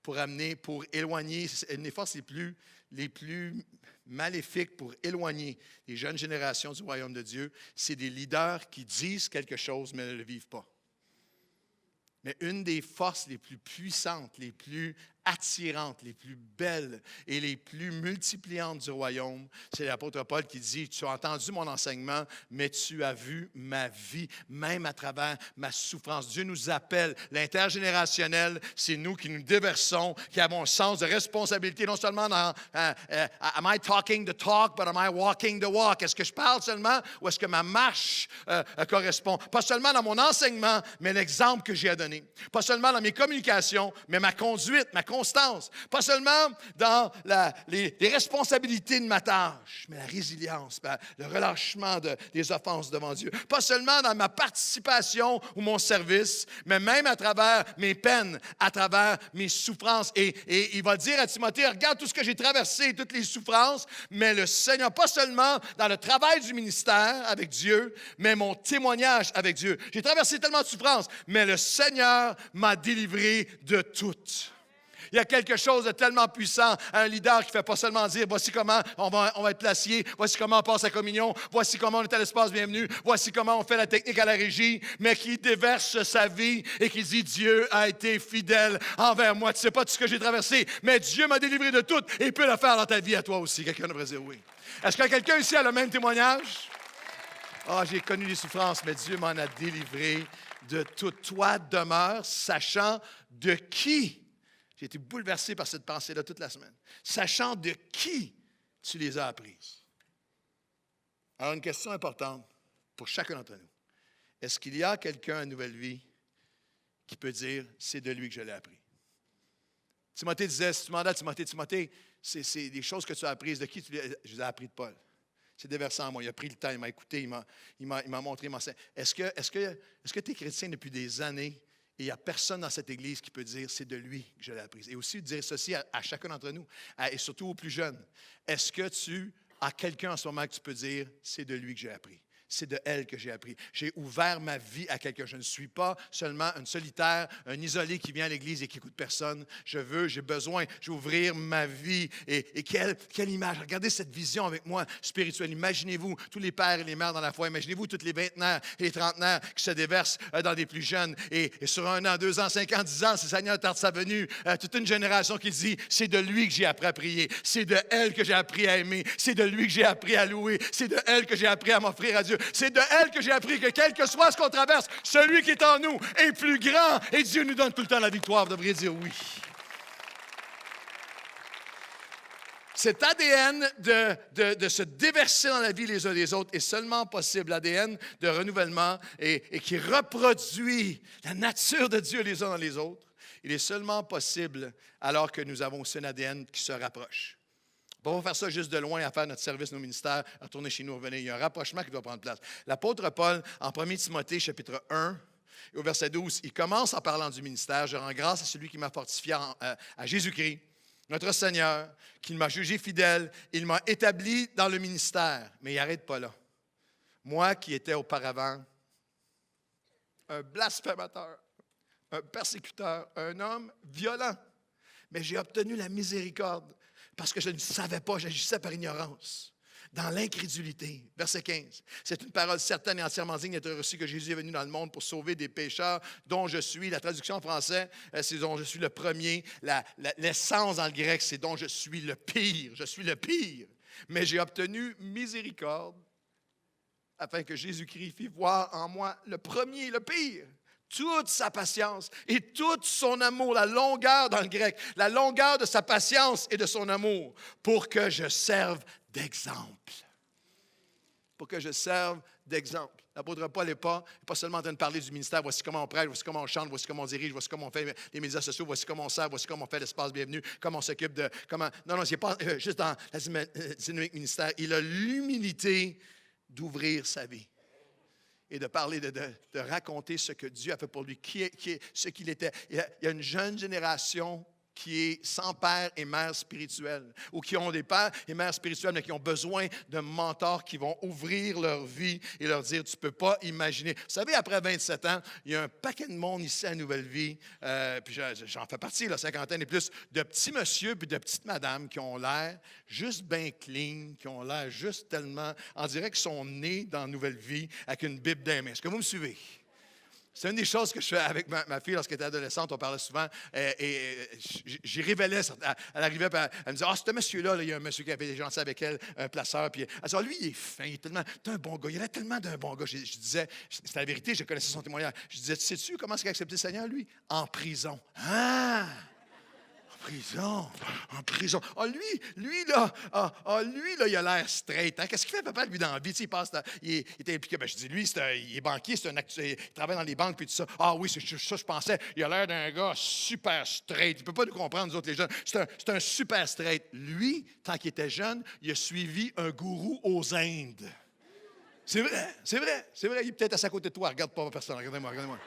pour éloigner, une des forces les plus maléfiques pour éloigner les jeunes générations du royaume de Dieu, c'est des leaders qui disent quelque chose mais ne le vivent pas. Mais une des forces les plus puissantes, les plus attirantes, les plus belles et les plus multipliantes du royaume, c'est l'apôtre Paul qui dit, tu as entendu mon enseignement, mais tu as vu ma vie, même à travers ma souffrance. Dieu nous appelle, l'intergénérationnel, c'est nous qui nous déversons, qui avons un sens de responsabilité, non seulement dans am I talking the talk, but am I walking the walk? Est-ce que je parle seulement ou est-ce que ma marche correspond? Pas seulement dans mon enseignement, mais l'exemple que j'ai à donner. Pas seulement dans mes communications, mais ma conduite, ma constance. Pas seulement dans les responsabilités de ma tâche, mais la résilience, le relâchement des offenses devant Dieu. Pas seulement dans ma participation ou mon service, mais même à travers mes peines, à travers mes souffrances. Et il va dire à Timothée, regarde tout ce que j'ai traversé, toutes les souffrances, mais le Seigneur, pas seulement dans le travail du ministère avec Dieu, mais mon témoignage avec Dieu. J'ai traversé tellement de souffrances, mais le Seigneur m'a délivré de toutes. Il y a quelque chose de tellement puissant à un leader qui ne fait pas seulement dire, voici comment on va être placé, voici comment on passe la communion, voici comment on est à l'espace bienvenu, voici comment on fait la technique à la régie, mais qui déverse sa vie et qui dit, Dieu a été fidèle envers moi. Tu ne sais pas tout ce que j'ai traversé, mais Dieu m'a délivré de tout et il peut le faire dans ta vie à toi aussi. Quelqu'un devrait dire oui. Est-ce que quelqu'un ici a le même témoignage? Ah, j'ai connu les souffrances, mais Dieu m'en a délivré de tout. Toi demeure, sachant de qui J'ai été bouleversé par cette pensée-là toute la semaine. Sachant de qui tu les as apprises. Alors, une question importante pour chacun d'entre nous. Est-ce qu'il y a quelqu'un à Nouvelle Vie qui peut dire « c'est de lui que je l'ai appris ». Timothée disait, si tu demandes à Timothée, c'est des choses que tu as apprises. De qui je les ai apprises de Paul. C'est déversant à moi. Il a pris le temps, il m'a écouté, il m'a montré, il m'a enseigné. Est-ce que tu es chrétien depuis des années et il n'y a personne dans cette Église qui peut dire c'est de lui que je l'ai apprise? Et aussi dire ceci à chacun d'entre nous, et surtout aux plus jeunes. Est-ce que tu as quelqu'un en ce moment que tu peux dire c'est de lui que j'ai appris? C'est de elle que j'ai appris. J'ai ouvert ma vie à quelqu'un. Je ne suis pas seulement un solitaire, un isolé qui vient à l'Église et qui n'écoute personne. J'ai besoin, je vais ouvrir ma vie. Et quelle image. Regardez cette vision avec moi spirituelle. Imaginez-vous tous les pères et les mères dans la foi. Imaginez-vous tous les vingtenaires et les trentenaires qui se déversent dans des plus jeunes. Et sur 1 an, 2 ans, 5 ans, 10 ans, si le Seigneur tarde sa venue, toute une génération qui dit, c'est de lui que j'ai appris à prier. C'est de elle que j'ai appris à aimer. C'est de lui que j'ai appris à louer. C'est de elle que j'ai appris à m'offrir à Dieu. C'est de elle que j'ai appris que quel que soit ce qu'on traverse, celui qui est en nous est plus grand et Dieu nous donne tout le temps la victoire. Vous devriez dire oui. Cet ADN de se déverser dans la vie les uns des autres est seulement possible, l'ADN de renouvellement et qui reproduit la nature de Dieu les uns dans les autres. Il est seulement possible alors que nous avons aussi un ADN qui se rapproche. On ne va pas faire ça juste de loin à faire notre service, nos ministères, à retourner chez nous, revenir. Il y a un rapprochement qui doit prendre place. L'apôtre Paul, en 1 Timothée, chapitre 1, et au verset 12, il commence en parlant du ministère. Je rends grâce à celui qui m'a fortifié à Jésus-Christ, notre Seigneur, qui m'a jugé fidèle. Il m'a établi dans le ministère. Mais il n'arrête pas là. Moi qui étais auparavant un blasphémateur, un persécuteur, un homme violent, mais j'ai obtenu la miséricorde. Parce que je ne savais pas, j'agissais par ignorance, dans l'incrédulité. Verset 15. C'est une parole certaine et entièrement digne d'être reçue que Jésus est venu dans le monde pour sauver des pécheurs, dont je suis. La traduction en français, c'est dont je suis le premier. L'essence dans le grec, c'est dont je suis le pire. Je suis le pire. Mais j'ai obtenu miséricorde afin que Jésus-Christ fît voir en moi le premier, le pire. Toute sa patience et tout son amour, la longueur dans le grec, la longueur de sa patience et de son amour, pour que je serve d'exemple. Pour que je serve d'exemple. L'apôtre Paul n'est pas seulement en train de parler du ministère, voici comment on prêche, voici comment on chante, voici comment on dirige, voici comment on fait les médias sociaux, voici comment on sert, voici comment on fait l'espace bienvenu, comment on s'occupe de... Non, c'est pas juste dans la dynamique ministère. Il a l'humilité d'ouvrir sa vie. Et de parler, de raconter ce que Dieu a fait pour lui, ce qu'il était. Il y a une jeune génération qui est sans père et mère spirituelle, ou qui ont des pères et mères spirituelles, mais qui ont besoin d'un mentor qui vont ouvrir leur vie et leur dire, tu ne peux pas imaginer. Vous savez, après 27 ans, il y a un paquet de monde ici à Nouvelle Vie, puis j'en fais partie, la cinquantaine et plus, de petits monsieur puis de petites madames qui ont l'air juste bien clean, qui ont l'air juste tellement, on dirait qu'ils sont nés dans Nouvelle Vie avec une Bible dans les mains. Est-ce que vous me suivez? C'est une des choses que je fais avec ma fille lorsqu'elle était adolescente. On parlait souvent et j'y révélais. Elle arrivait, elle me disait, ce monsieur-là, il y a un monsieur qui avait des gens avec elle, un placeur. Puis elle disait, lui, il est fin, il est tellement un bon gars. Il a tellement d'un bon gars. Je disais, c'était la vérité, je connaissais son témoignage. Je disais, tu sais-tu comment est-ce qu'il a accepté le Seigneur, lui? En prison. Ah! En prison. Lui, il a l'air straight. Hein? Qu'est-ce qu'il fait, papa, lui, dans la vie? Il est impliqué. Je dis, lui, il est banquier, il travaille dans les banques, puis tout ça. Ah oui, c'est ça, je pensais. Il a l'air d'un gars super straight. Il ne peut pas nous comprendre, nous autres, les jeunes. C'est un super straight. Lui, tant qu'il était jeune, il a suivi un gourou aux Indes. C'est vrai. Il est peut-être à sa côté de toi. Regarde pas personne. Regardez-moi.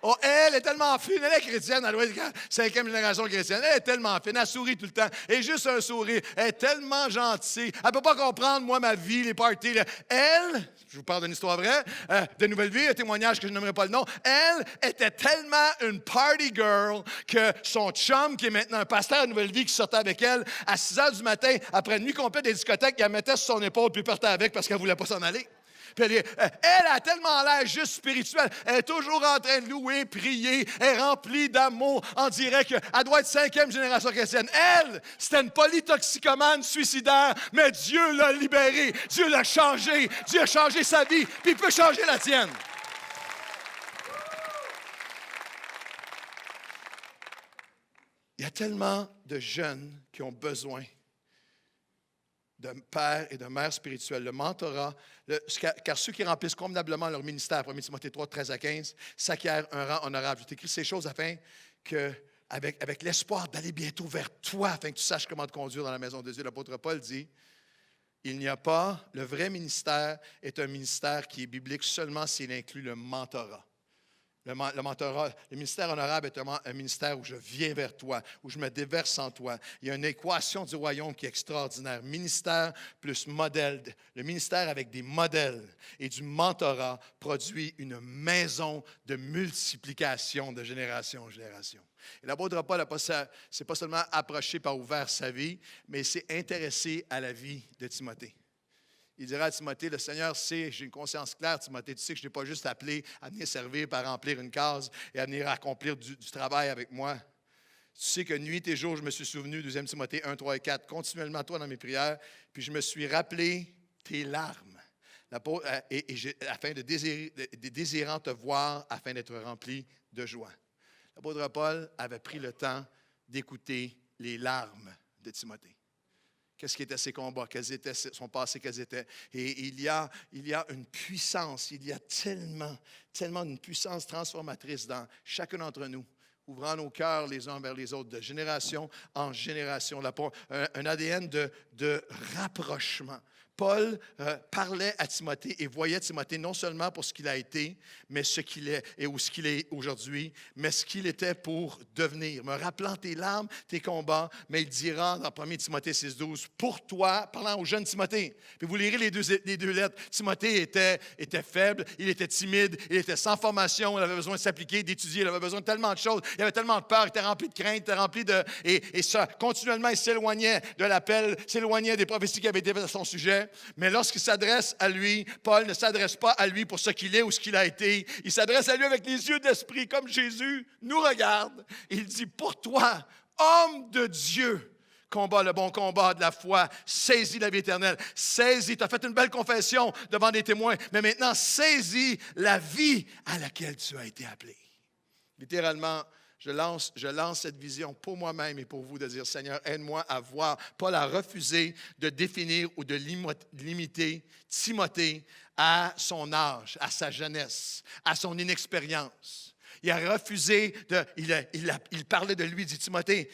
Oh, elle est tellement fine, elle est chrétienne, elle doit être 5e génération chrétienne. Elle est tellement fine, elle sourit tout le temps. Et juste un sourire. Elle est tellement gentille. Elle ne peut pas comprendre, moi, ma vie, les parties. Elle, je vous parle d'une histoire vraie, de Nouvelle Vie, un témoignage que je n'aimerais pas le nom. Elle était tellement une party girl que son chum, qui est maintenant un pasteur à Nouvelle Vie, qui sortait avec elle à 6 h du matin, après une nuit complète des discothèques, il la mettait sur son épaule puis partait avec parce qu'elle ne voulait pas s'en aller. Puis elle a tellement l'air juste spirituelle. Elle est toujours en train de louer, prier. Elle est remplie d'amour. On dirait qu'elle doit être 5e génération chrétienne. Elle, c'était une polytoxicomane suicidaire, mais Dieu l'a libérée. Dieu l'a changé. Dieu a changé sa vie, puis il peut changer la tienne. Il y a tellement de jeunes qui ont besoin de père et de mère spirituelle, le mentorat, car ceux qui remplissent convenablement leur ministère, 1 Timothée 3, 13 à 15, s'acquièrent un rang honorable. Je t'écris ces choses afin que, avec l'espoir d'aller bientôt vers toi, afin que tu saches comment te conduire dans la maison de Dieu. L'apôtre Paul dit, il n'y a pas, le vrai ministère est un ministère qui est biblique seulement s'il inclut le mentorat. Le mentorat, le ministère honorable est un ministère où je viens vers toi, où je me déverse en toi. Il y a une équation du royaume qui est extraordinaire. Ministère plus modèle. Le ministère avec des modèles et du mentorat produit une maison de multiplication de génération en génération. Et l'apôtre Paul c'est pas seulement approché par ouvert sa vie, mais s'est intéressé à la vie de Timothée. Il dira à Timothée, le Seigneur sait, j'ai une conscience claire, Timothée, tu sais que je n'ai pas juste appelé à venir servir, par remplir une case et à venir accomplir du travail avec moi. Tu sais que nuit et jour, je me suis souvenu, 2 Timothée 1, 3 et 4, continuellement toi dans mes prières, puis je me suis rappelé tes larmes, afin désirant te voir, afin d'être rempli de joie. L'apôtre Paul avait pris le temps d'écouter les larmes de Timothée. Qu'est-ce qui étaient ses combats, quels étaient son passé, quels étaient. Et il y a une puissance, il y a tellement une puissance transformatrice dans chacun d'entre nous, ouvrant nos cœurs les uns vers les autres, de génération en génération. Un ADN de rapprochement. Paul parlait à Timothée et voyait Timothée non seulement pour ce qu'il a été, mais ce qu'il est et où ce qu'il est aujourd'hui, mais ce qu'il était pour devenir. Me rappelant tes larmes, tes combats, mais il dira dans 1 Timothée 6,12, pour toi, parlant au jeune Timothée. Puis vous lirez les deux lettres. Timothée était faible, il était timide, il était sans formation, il avait besoin de s'appliquer, d'étudier, il avait besoin de tellement de choses, il avait tellement de peur, il était rempli de crainte, il était rempli de... Et ça, continuellement, il s'éloignait de l'appel, s'éloignait des prophéties qui avaient été faites à son sujet. Mais lorsqu'il s'adresse à lui, Paul ne s'adresse pas à lui pour ce qu'il est ou ce qu'il a été. Il s'adresse à lui avec les yeux d'esprit, comme Jésus nous regarde. Il dit, pour toi, homme de Dieu, combat le bon combat de la foi, saisis la vie éternelle, saisis, tu as fait une belle confession devant des témoins, mais maintenant saisis la vie à laquelle tu as été appelé. Littéralement, je lance cette vision pour moi-même et pour vous de dire, Seigneur, aide-moi à voir. Paul a refusé de définir ou de limiter Timothée à son âge, à sa jeunesse, à son inexpérience. Il a refusé, il parlait de lui, il dit, Timothée,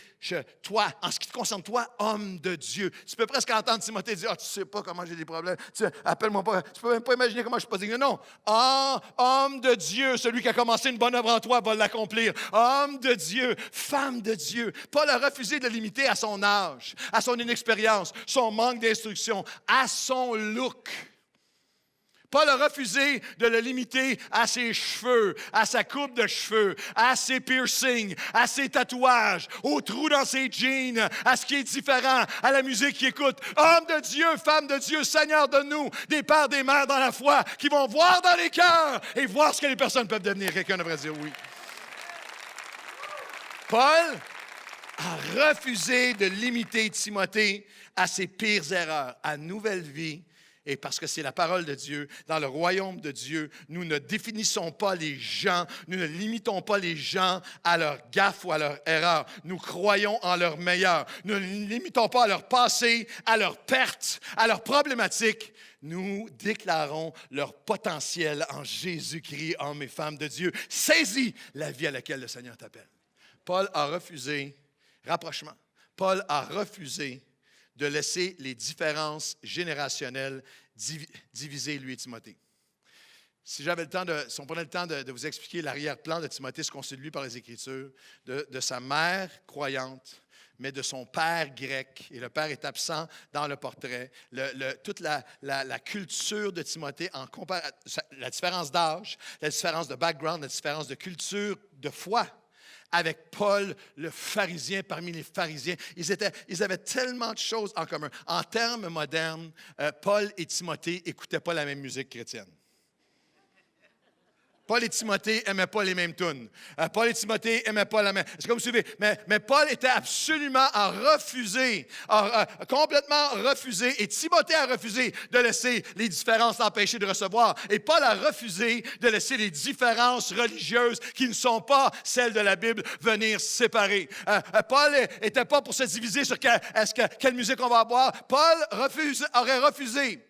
toi, en ce qui te concerne, toi, homme de Dieu. Tu peux presque entendre Timothée dire, tu ne sais pas comment j'ai des problèmes, appelle-moi pas, tu ne peux même pas imaginer comment je suis pas digne. Non, homme de Dieu, celui qui a commencé une bonne œuvre en toi va l'accomplir. Homme de Dieu, femme de Dieu. Paul a refusé de le limiter à son âge, à son inexpérience, son manque d'instruction, à son look. Paul a refusé de le limiter à ses cheveux, à sa coupe de cheveux, à ses piercings, à ses tatouages, aux trous dans ses jeans, à ce qui est différent, à la musique qu'il écoute. Homme de Dieu, femme de Dieu, Seigneur, donne-nous des pères, des mères dans la foi qui vont voir dans les cœurs et voir ce que les personnes peuvent devenir. Quelqu'un devrait dire oui. Paul a refusé de limiter Timothée à ses pires erreurs, à nouvelle vie. Et parce que c'est la parole de Dieu, dans le royaume de Dieu, nous ne définissons pas les gens, nous ne limitons pas les gens à leurs gaffes ou à leurs erreurs. Nous croyons en leur meilleur. Nous ne limitons pas à leur passé, à leurs pertes, à leurs problématiques. Nous déclarons leur potentiel en Jésus-Christ, hommes et femmes de Dieu. Saisis la vie à laquelle le Seigneur t'appelle. Paul a refusé, rapprochement, Paul a refusé de laisser les différences générationnelles diviser lui et Timothée. Si on prenait le temps de vous expliquer l'arrière-plan de Timothée, ce qu'on sait de lui par les Écritures, de sa mère croyante, mais de son père grec, et le père est absent dans le portrait, toute la culture de Timothée, la différence d'âge, la différence de background, la différence de culture, de foi, avec Paul, le pharisien parmi les pharisiens. Ils avaient tellement de choses en commun. En termes modernes, Paul et Timothée n'écoutaient pas la même musique chrétienne. Paul et Timothée n'aimaient pas les mêmes tunes. Paul et Timothée n'aimaient pas la même. Est-ce que vous suivez? Mais Paul était absolument complètement refusé. Et Timothée a refusé de laisser les différences l'empêcher de recevoir. Et Paul a refusé de laisser les différences religieuses qui ne sont pas celles de la Bible venir séparer. Paul n'était pas pour se diviser sur quelle musique on va avoir. Paul aurait refusé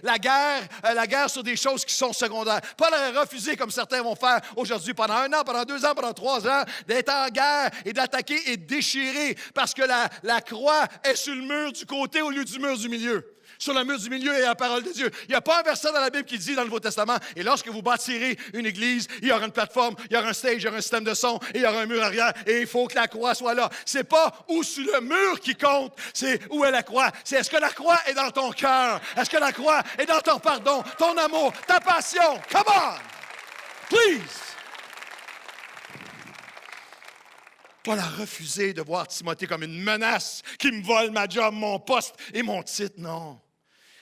la guerre sur des choses qui sont secondaires. Paul aurait refusé, comme certains vont faire aujourd'hui, pendant 1 an, pendant 2 ans, pendant 3 ans, d'être en guerre et d'attaquer et de déchirer parce que la croix est sur le mur du côté au lieu du mur du milieu. Sur le mur du milieu, il y a la parole de Dieu. Il n'y a pas un verset dans la Bible qui dit dans le Nouveau Testament, et lorsque vous bâtirez une église, il y aura une plateforme, il y aura un stage, il y aura un système de son, et il y aura un mur arrière, et il faut que la croix soit là. C'est pas où sur le mur qui compte, c'est où est la croix. C'est est-ce que la croix est dans ton cœur? Est-ce que la croix est dans ton pardon, ton amour, ta passion? Come on! Please! Paul a refusé de voir Timothée comme une menace qui me vole ma job, mon poste et mon titre. Non.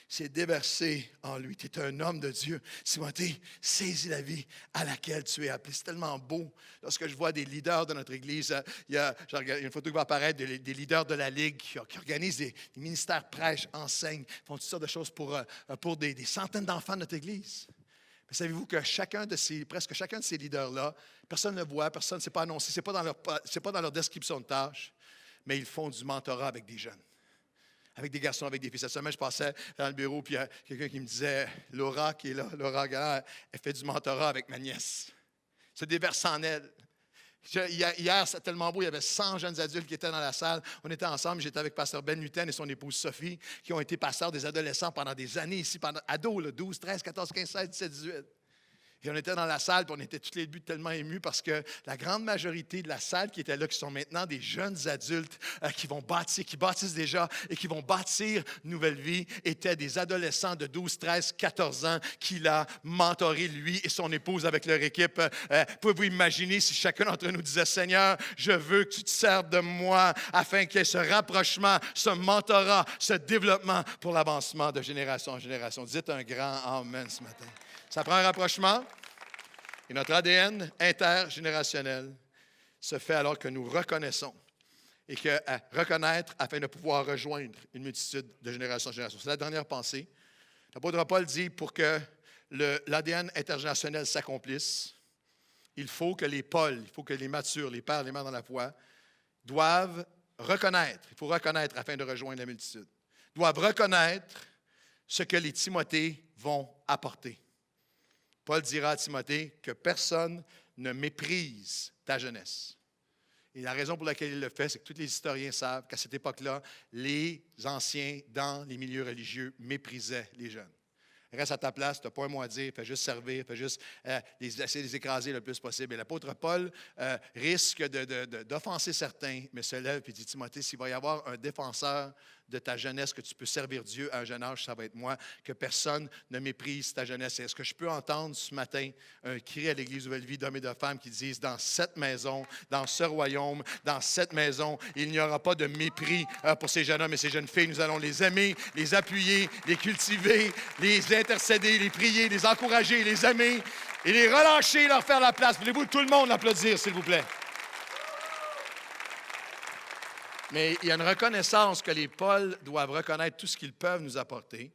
C'est déversé en lui. Tu es un homme de Dieu. Timothée, saisis la vie à laquelle tu es appelé. C'est tellement beau. Lorsque je vois des leaders de notre Église, il y a une photo qui va apparaître des leaders de la Ligue qui organisent des ministères prêches, enseignent, font toutes sortes de choses pour des centaines d'enfants de notre Église. Mais savez-vous que presque chacun de ces leaders-là, personne ne le voit, personne ne s'est pas annoncé, ce n'est pas dans leur description de tâche, mais ils font du mentorat avec des jeunes. Avec des garçons, avec des filles. Cette semaine, je passais dans le bureau, puis il y a quelqu'un qui me disait, Laura, qui est là, Laura Galland, elle fait du mentorat avec ma nièce. Se déverse en elle. Hier, c'était tellement beau, il y avait 100 jeunes adultes qui étaient dans la salle. On était ensemble, j'étais avec pasteur Ben Luten et son épouse Sophie, qui ont été pasteurs des adolescents pendant des années ici, pendant ados, 12, 13, 14, 15, 16, 17, 18. Et on était dans la salle, puis on était tous les deux tellement émus parce que la grande majorité de la salle qui était là, qui sont maintenant des jeunes adultes qui bâtissent déjà et qui vont bâtir une nouvelle vie, étaient des adolescents de 12, 13, 14 ans qu'il a mentoré, lui et son épouse avec leur équipe. Pouvez-vous imaginer si chacun d'entre nous disait, Seigneur, je veux que tu te serves de moi afin qu'il y ait ce rapprochement, ce mentorat, ce développement pour l'avancement de génération en génération. Dites un grand Amen ce matin. Ça prend un rapprochement et notre ADN intergénérationnel se fait alors que nous reconnaissons et que reconnaître afin de pouvoir rejoindre une multitude de génération en génération. C'est la dernière pensée. L'apôtre Paul dit pour que l'ADN intergénérationnel s'accomplisse, il faut que les matures, les pères, les mères dans la foi, doivent reconnaître, il faut reconnaître afin de rejoindre la multitude, doivent reconnaître ce que les Timothées vont apporter. Paul dira à Timothée que personne ne méprise ta jeunesse. Et la raison pour laquelle il le fait, c'est que tous les historiens savent qu'à cette époque-là, les anciens dans les milieux religieux méprisaient les jeunes. Reste à ta place, tu n'as pas un mot à dire, fais juste servir, fais juste essayer de les écraser le plus possible. Et l'apôtre Paul risque d'offenser certains, mais se lève et dit, Timothée, s'il va y avoir un défenseur de ta jeunesse, que tu peux servir Dieu à un jeune âge, ça va être moi, que personne ne méprise ta jeunesse. Est-ce que je peux entendre ce matin un cri à l'Église Nouvelle Vie d'hommes et de femmes qui disent, dans cette maison, dans ce royaume, dans cette maison, il n'y aura pas de mépris pour ces jeunes hommes et ces jeunes filles. Nous allons les aimer, les appuyer, les cultiver, les intercéder, les prier, les encourager, les aimer et les relâcher, leur faire la place. Voulez-vous tout le monde applaudir, s'il vous plaît? Mais il y a une reconnaissance que les Pauls doivent reconnaître tout ce qu'ils peuvent nous apporter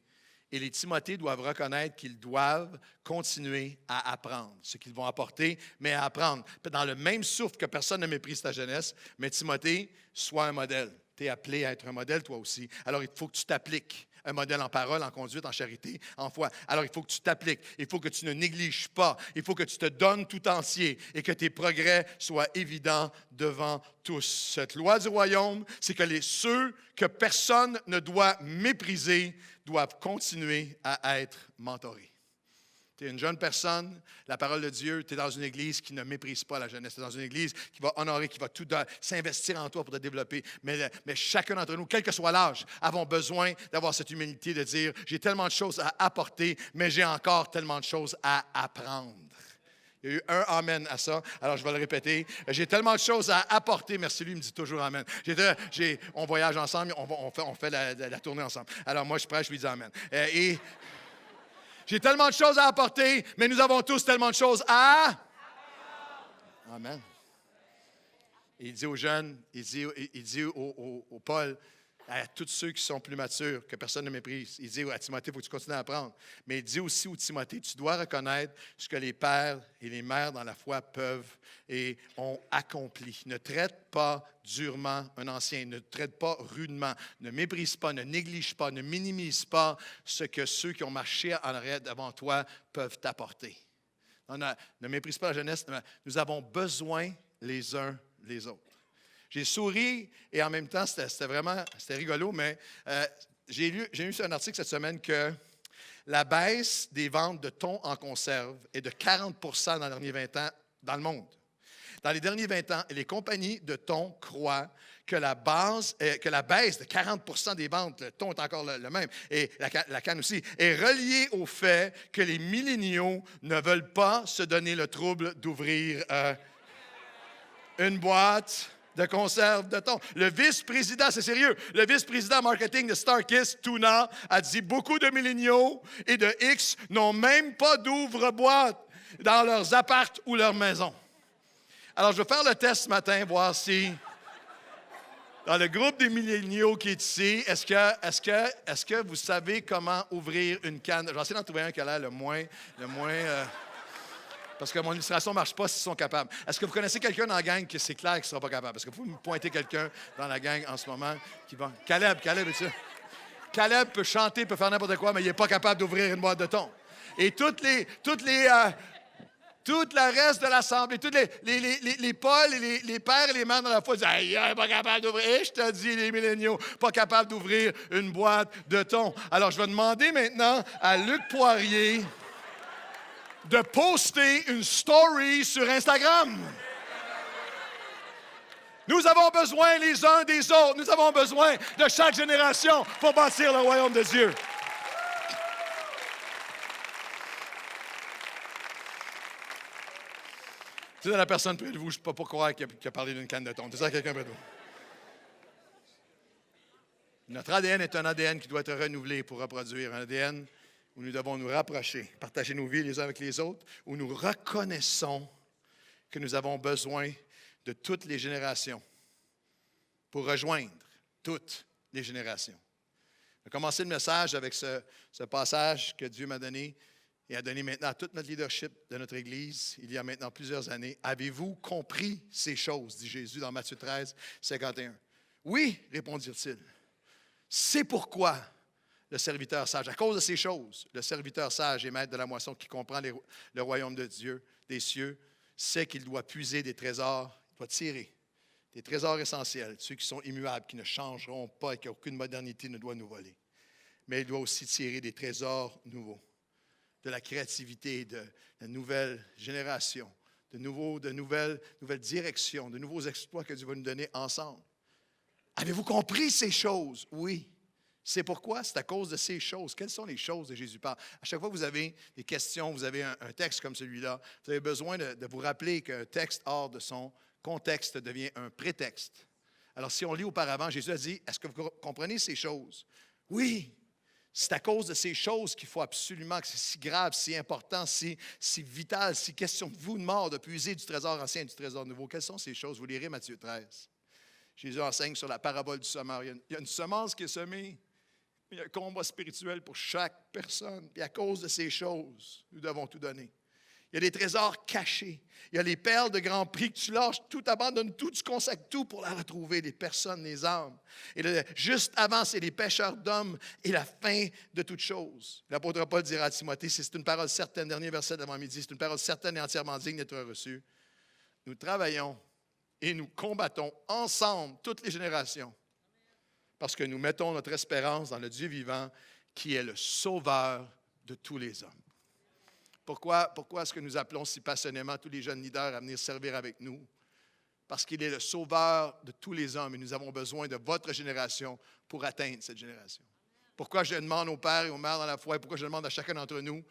et les Timothées doivent reconnaître qu'ils doivent continuer à apprendre ce qu'ils vont apporter, mais à apprendre. Dans le même souffle que personne ne méprise ta jeunesse, mais Timothée, sois un modèle. Tu es appelé à être un modèle toi aussi. Alors il faut que tu t'appliques. Un modèle en parole, en conduite, en charité, en foi. Alors, il faut que tu t'appliques. Il faut que tu ne négliges pas. Il faut que tu te donnes tout entier et que tes progrès soient évidents devant tous. Cette loi du royaume, c'est que ceux que personne ne doit mépriser doivent continuer à être mentorés. Tu es une jeune personne, la parole de Dieu, tu es dans une église qui ne méprise pas la jeunesse. Tu es dans une église qui va honorer, qui va tout s'investir en toi pour te développer. Mais chacun d'entre nous, quel que soit l'âge, avons besoin d'avoir cette humilité de dire, j'ai tellement de choses à apporter, mais j'ai encore tellement de choses à apprendre. Il y a eu un amen à ça, alors je vais le répéter. J'ai tellement de choses à apporter. Merci, lui, il me dit toujours amen. On voyage ensemble, on fait la tournée ensemble. Alors moi, je prêche, je lui dis amen. J'ai tellement de choses à apporter, mais nous avons tous tellement de choses à... Amen. Il dit aux jeunes, il dit au Paul, à tous ceux qui sont plus matures, que personne ne méprise. Il dit à Timothée, il faut que tu continues à apprendre. Mais il dit aussi au Timothée, tu dois reconnaître ce que les pères et les mères dans la foi peuvent et ont accompli. Ne traite pas durement un ancien, ne traite pas rudement, ne méprise pas, ne néglige pas, ne minimise pas ce que ceux qui ont marché en arrière devant toi peuvent t'apporter. Ne méprise pas la jeunesse, nous avons besoin les uns les autres. J'ai souri et en même temps, c'était rigolo, mais j'ai lu un article cette semaine que la baisse des ventes de thon en conserve est de 40 % dans les derniers 20 ans dans le monde. Dans les derniers 20 ans, les compagnies de thon croient que la baisse de 40 % des ventes, le thon est encore le même, et la canne aussi, est reliée au fait que les milléniaux ne veulent pas se donner le trouble d'ouvrir une boîte de conserve de thon. Le vice-président, c'est sérieux, le vice-président marketing de Starkist, Tuna, a dit beaucoup de milléniaux et de X n'ont même pas d'ouvre-boîte dans leurs apparts ou leurs maisons. Alors, je vais faire le test ce matin, voir si, dans le groupe des milléniaux qui est ici, est-ce que vous savez comment ouvrir une canne? Je vais essayer d'en trouver un qui a l'air le moins parce que mon illustration ne marche pas s'ils sont capables. Est-ce que vous connaissez quelqu'un dans la gang que c'est clair qu'il ne sera pas capable? Est-ce que vous pouvez me pointer quelqu'un dans la gang en ce moment qui va... Caleb, est-ce que... Caleb peut chanter, peut faire n'importe quoi, mais il n'est pas capable d'ouvrir une boîte de thon. Et tout le reste de l'Assemblée, tous les Paul, et les pères et les mères dans la foi disent « il n'est pas capable d'ouvrir. » Et je te dis, les milléniaux, pas capable d'ouvrir une boîte de thon. Alors, je vais demander maintenant à Luc Poirier de poster une story sur Instagram. Nous avons besoin les uns des autres. Nous avons besoin de chaque génération pour bâtir le royaume de Dieu. C'est la personne près de vous, je ne peux pas croire qu'il a parlé d'une canne de thon. C'est ça quelqu'un près de vous. Notre ADN est un ADN qui doit être renouvelé pour reproduire. Un ADN où nous devons nous rapprocher, partager nos vies les uns avec les autres, où nous reconnaissons que nous avons besoin de toutes les générations pour rejoindre toutes les générations. Je vais commencer le message avec ce passage que Dieu m'a donné et a donné maintenant à tout notre leadership de notre Église il y a maintenant plusieurs années. Avez-vous compris ces choses, dit Jésus dans Matthieu 13, 51. Oui, répondirent-ils. C'est pourquoi le serviteur sage, à cause de ces choses, le serviteur sage et maître de la moisson qui comprend le royaume de Dieu, des cieux, sait qu'il doit puiser des trésors, il doit tirer des trésors essentiels, ceux qui sont immuables, qui ne changeront pas et qu'aucune modernité ne doit nous voler. Mais il doit aussi tirer des trésors nouveaux, de la créativité, de la nouvelle génération, de nouvelles directions, de nouveaux exploits que Dieu va nous donner ensemble. Avez-vous compris ces choses? Oui. C'est pourquoi? C'est à cause de ces choses. Quelles sont les choses de Jésus parle? À chaque fois que vous avez des questions, vous avez un texte comme celui-là, vous avez besoin de vous rappeler qu'un texte hors de son contexte devient un prétexte. Alors, si on lit auparavant, Jésus a dit, est-ce que vous comprenez ces choses? Oui. C'est à cause de ces choses qu'il faut absolument, que c'est si grave, si important, si vital, si question de vous de mort, de puiser du trésor ancien et du trésor nouveau. Quelles sont ces choses? Vous lirez Matthieu 13. Jésus enseigne sur la parabole du semeur. Il y a une semence qui est semée. Il y a un combat spirituel pour chaque personne. Et à cause de ces choses, nous devons tout donner. Il y a des trésors cachés. Il y a les perles de grand prix que tu lâches, tout abandonnes tout, tu consacres tout pour la retrouver, les personnes, les âmes. Et juste avant, c'est les pécheurs d'hommes et la fin de toutes choses. L'apôtre Paul dira à Timothée, c'est une parole certaine, dernier verset d'avant-midi, c'est une parole certaine et entièrement digne d'être reçue. Nous travaillons et nous combattons ensemble toutes les générations. Parce que nous mettons notre espérance dans le Dieu vivant qui est le sauveur de tous les hommes. Pourquoi est-ce que nous appelons si passionnément tous les jeunes leaders à venir servir avec nous? Parce qu'il est le sauveur de tous les hommes et nous avons besoin de votre génération pour atteindre cette génération. Pourquoi je demande aux pères et aux mères dans la foi et pourquoi je demande à chacun d'entre nous,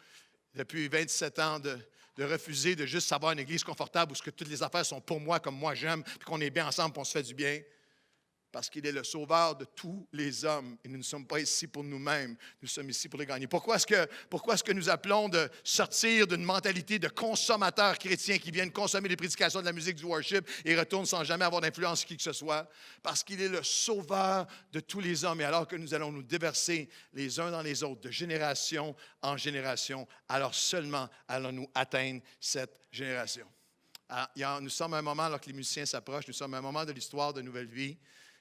depuis 27 ans, de refuser de juste savoir une église confortable où ce que toutes les affaires sont pour moi, comme moi j'aime, puis qu'on est bien ensemble, puis on se fait du bien. Parce qu'il est le sauveur de tous les hommes. Et nous ne sommes pas ici pour nous-mêmes, nous sommes ici pour les gagner. Pourquoi est-ce que nous appelons de sortir d'une mentalité de consommateurs chrétiens qui viennent consommer les prédications de la musique, du worship et retournent sans jamais avoir d'influence sur qui que ce soit? Parce qu'il est le sauveur de tous les hommes. Et alors que nous allons nous déverser les uns dans les autres, de génération en génération, alors seulement allons-nous atteindre cette génération. Alors, nous sommes à un moment, alors que les musiciens s'approchent, nous sommes à un moment de l'histoire de Nouvelle Vie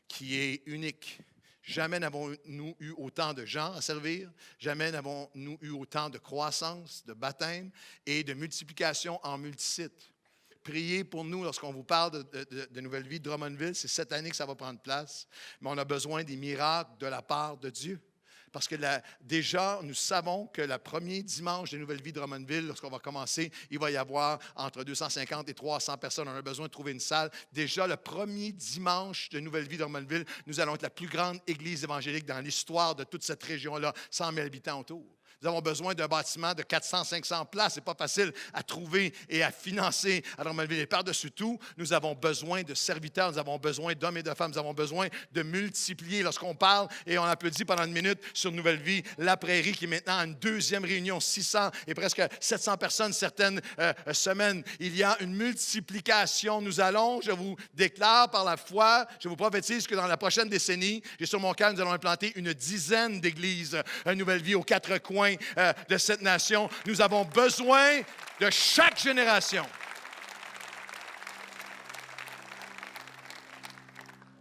qui est unique. Jamais n'avons-nous eu autant de gens à servir, jamais n'avons-nous eu autant de croissance, de baptême et de multiplication en multisites. Priez pour nous lorsqu'on vous parle de Nouvelle Vie de Drummondville, c'est cette année que ça va prendre place, mais on a besoin des miracles de la part de Dieu. Parce que déjà, nous savons que le premier dimanche de Nouvelle Vie de Drummondville, lorsqu'on va commencer, il va y avoir entre 250 et 300 personnes. On a besoin de trouver une salle. Déjà, le premier dimanche de Nouvelle Vie de Drummondville, nous allons être la plus grande église évangélique dans l'histoire de toute cette région-là, 100 000 habitants autour. Nous avons besoin d'un bâtiment de 400-500 places. Ce n'est pas facile à trouver et à financer à Drummondville. Et par-dessus tout, nous avons besoin de serviteurs, nous avons besoin d'hommes et de femmes, nous avons besoin de multiplier. Lorsqu'on parle et on applaudit pendant une minute sur Nouvelle Vie, la Prairie qui est maintenant à une deuxième réunion, 600 et presque 700 personnes certaines semaines. Il y a une multiplication. Nous allons, je vous déclare par la foi, je vous prophétise que dans la prochaine décennie, j'ai sur mon cœur, nous allons implanter une dizaine d'églises Nouvelle Vie aux quatre coins de cette nation. Nous avons besoin de chaque génération.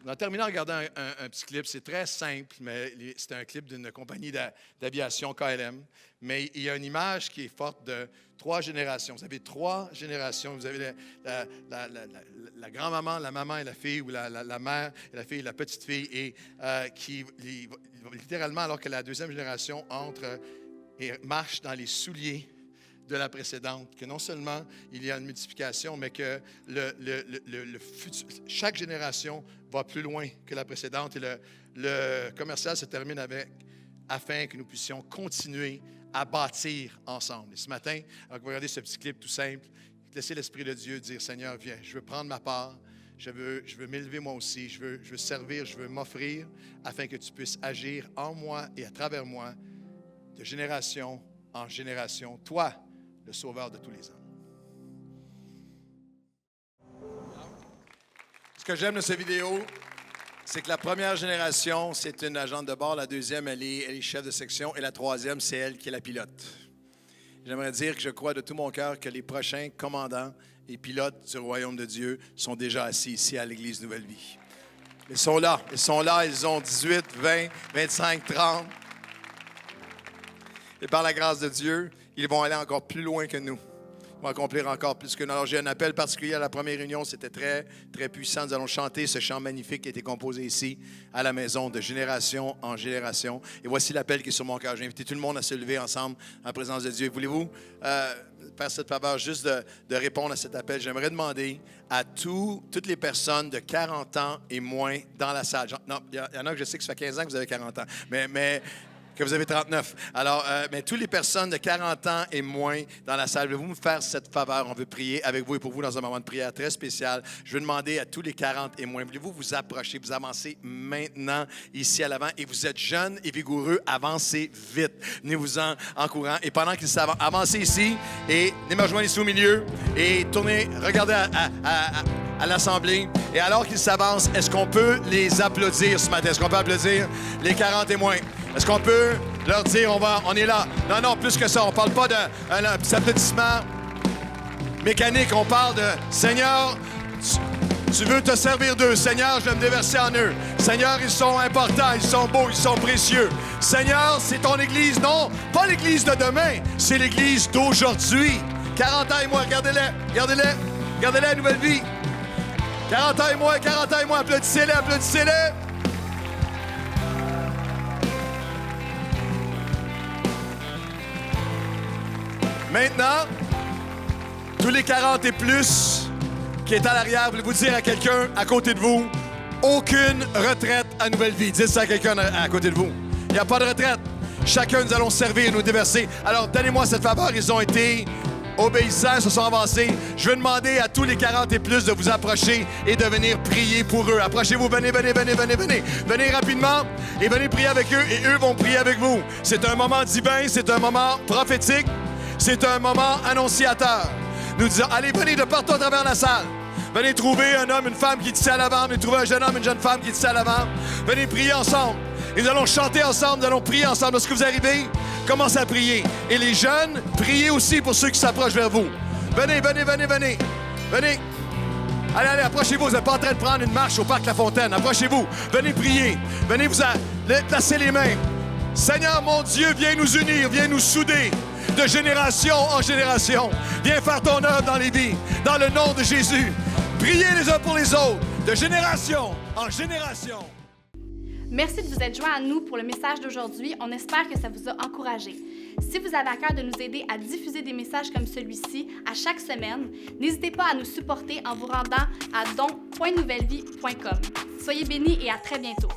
On a terminé en regardant un petit clip. C'est très simple, mais c'est un clip d'une compagnie d'aviation KLM. Mais il y a une image qui est forte de 3 générations. Vous avez 3 générations. Vous avez la grand-maman, la maman et la fille, ou la mère et la fille et la petite-fille, et qui, littéralement, alors que la deuxième génération entre et marche dans les souliers de la précédente, que non seulement il y a une multiplication, mais que le futur, chaque génération va plus loin que la précédente. Et le commercial se termine avec « afin que nous puissions continuer à bâtir ensemble ». Et ce matin, alors que vous regardez ce petit clip tout simple, laissez l'Esprit de Dieu dire « Seigneur, viens, je veux prendre ma part, je veux m'élever moi aussi, je veux servir, je veux m'offrir, afin que tu puisses agir en moi et à travers moi, de génération en génération, toi, le sauveur de tous les hommes. » Ce que j'aime de cette vidéo, c'est que la première génération, c'est une agente de bord. La deuxième, elle est chef de section. Et la troisième, c'est elle qui est la pilote. J'aimerais dire que je crois de tout mon cœur que les prochains commandants et pilotes du royaume de Dieu sont déjà assis ici à l'Église Nouvelle Vie. Ils sont là, ils ont 18, 20, 25, 30. Et par la grâce de Dieu, ils vont aller encore plus loin que nous. Ils vont accomplir encore plus que nous. Alors, j'ai un appel particulier à la première réunion. C'était très, très puissant. Nous allons chanter ce chant magnifique qui a été composé ici, à la maison, de génération en génération. Et voici l'appel qui est sur mon cœur. J'ai invité tout le monde à se lever ensemble en présence de Dieu. Voulez-vous faire cette faveur juste de répondre à cet appel? J'aimerais demander à toutes les personnes de 40 ans et moins dans la salle. Non, il y en a que je sais que ça fait 15 ans que vous avez 40 ans. Mais que vous avez 39. Alors, mais toutes les personnes de 40 ans et moins dans la salle, voulez-vous me faire cette faveur? On veut prier avec vous et pour vous dans un moment de prière très spécial. Je veux demander à tous les 40 et moins, voulez-vous vous approcher, vous avancer maintenant ici à l'avant? Et vous êtes jeunes et vigoureux, avancez vite. Venez-vous-en en courant. Et pendant qu'ils s'avancent, avancez ici et venez me rejoindre ici au milieu et tournez, regardez à l'Assemblée. Et alors qu'ils s'avancent, est-ce qu'on peut les applaudir ce matin? Est-ce qu'on peut applaudir les 40 et moins? Est-ce qu'on peut leur dire, on est là? Non, plus que ça. On ne parle pas d'un petit applaudissement mécanique. On parle de, Seigneur, tu veux te servir d'eux. Seigneur, je vais me déverser en eux. Seigneur, ils sont importants, ils sont beaux, ils sont précieux. Seigneur, c'est ton Église. Non, pas l'Église de demain, c'est l'Église d'aujourd'hui. 40 ans et moins, regardez-les, Nouvelle Vie. 40 ans et moins, applaudissez-les. Maintenant, tous les 40 et plus qui est à l'arrière, voulez-vous dire à quelqu'un à côté de vous, aucune retraite à Nouvelle Vie. Dites ça à quelqu'un à côté de vous. Il n'y a pas de retraite. Chacun, nous allons servir, nous déverser. Alors, donnez-moi cette faveur. Ils ont été obéissants se sont avancés. Je veux demander à tous les 40 et plus de vous approcher et de venir prier pour eux. Approchez-vous, venez. Venez rapidement et venez prier avec eux et eux vont prier avec vous. C'est un moment divin, c'est un moment prophétique, c'est un moment annonciateur. Nous disons, allez, venez de partout à travers la salle. Venez trouver un homme, une femme qui est ici à l'avant. Venez trouver un jeune homme, une jeune femme qui est ici à l'avant. Venez prier ensemble. Et nous allons chanter ensemble, nous allons prier ensemble. Lorsque vous arrivez, commencez à prier. Et les jeunes, priez aussi pour ceux qui s'approchent vers vous. Venez. Venez. Allez, approchez-vous. Vous n'êtes pas en train de prendre une marche au parc La Fontaine. Approchez-vous. Venez prier. Venez vous placer les mains. Seigneur, mon Dieu, viens nous unir, viens nous souder de génération en génération. Viens faire ton œuvre dans les vies. Dans le nom de Jésus. Priez les uns pour les autres, de génération en génération.
Merci de vous être joints à nous pour le message d'aujourd'hui. On espère que ça vous a encouragé. Si vous avez à cœur de nous aider à diffuser des messages comme celui-ci à chaque semaine, n'hésitez pas à nous supporter en vous rendant à don.nouvellevie.com. Soyez bénis et à très bientôt.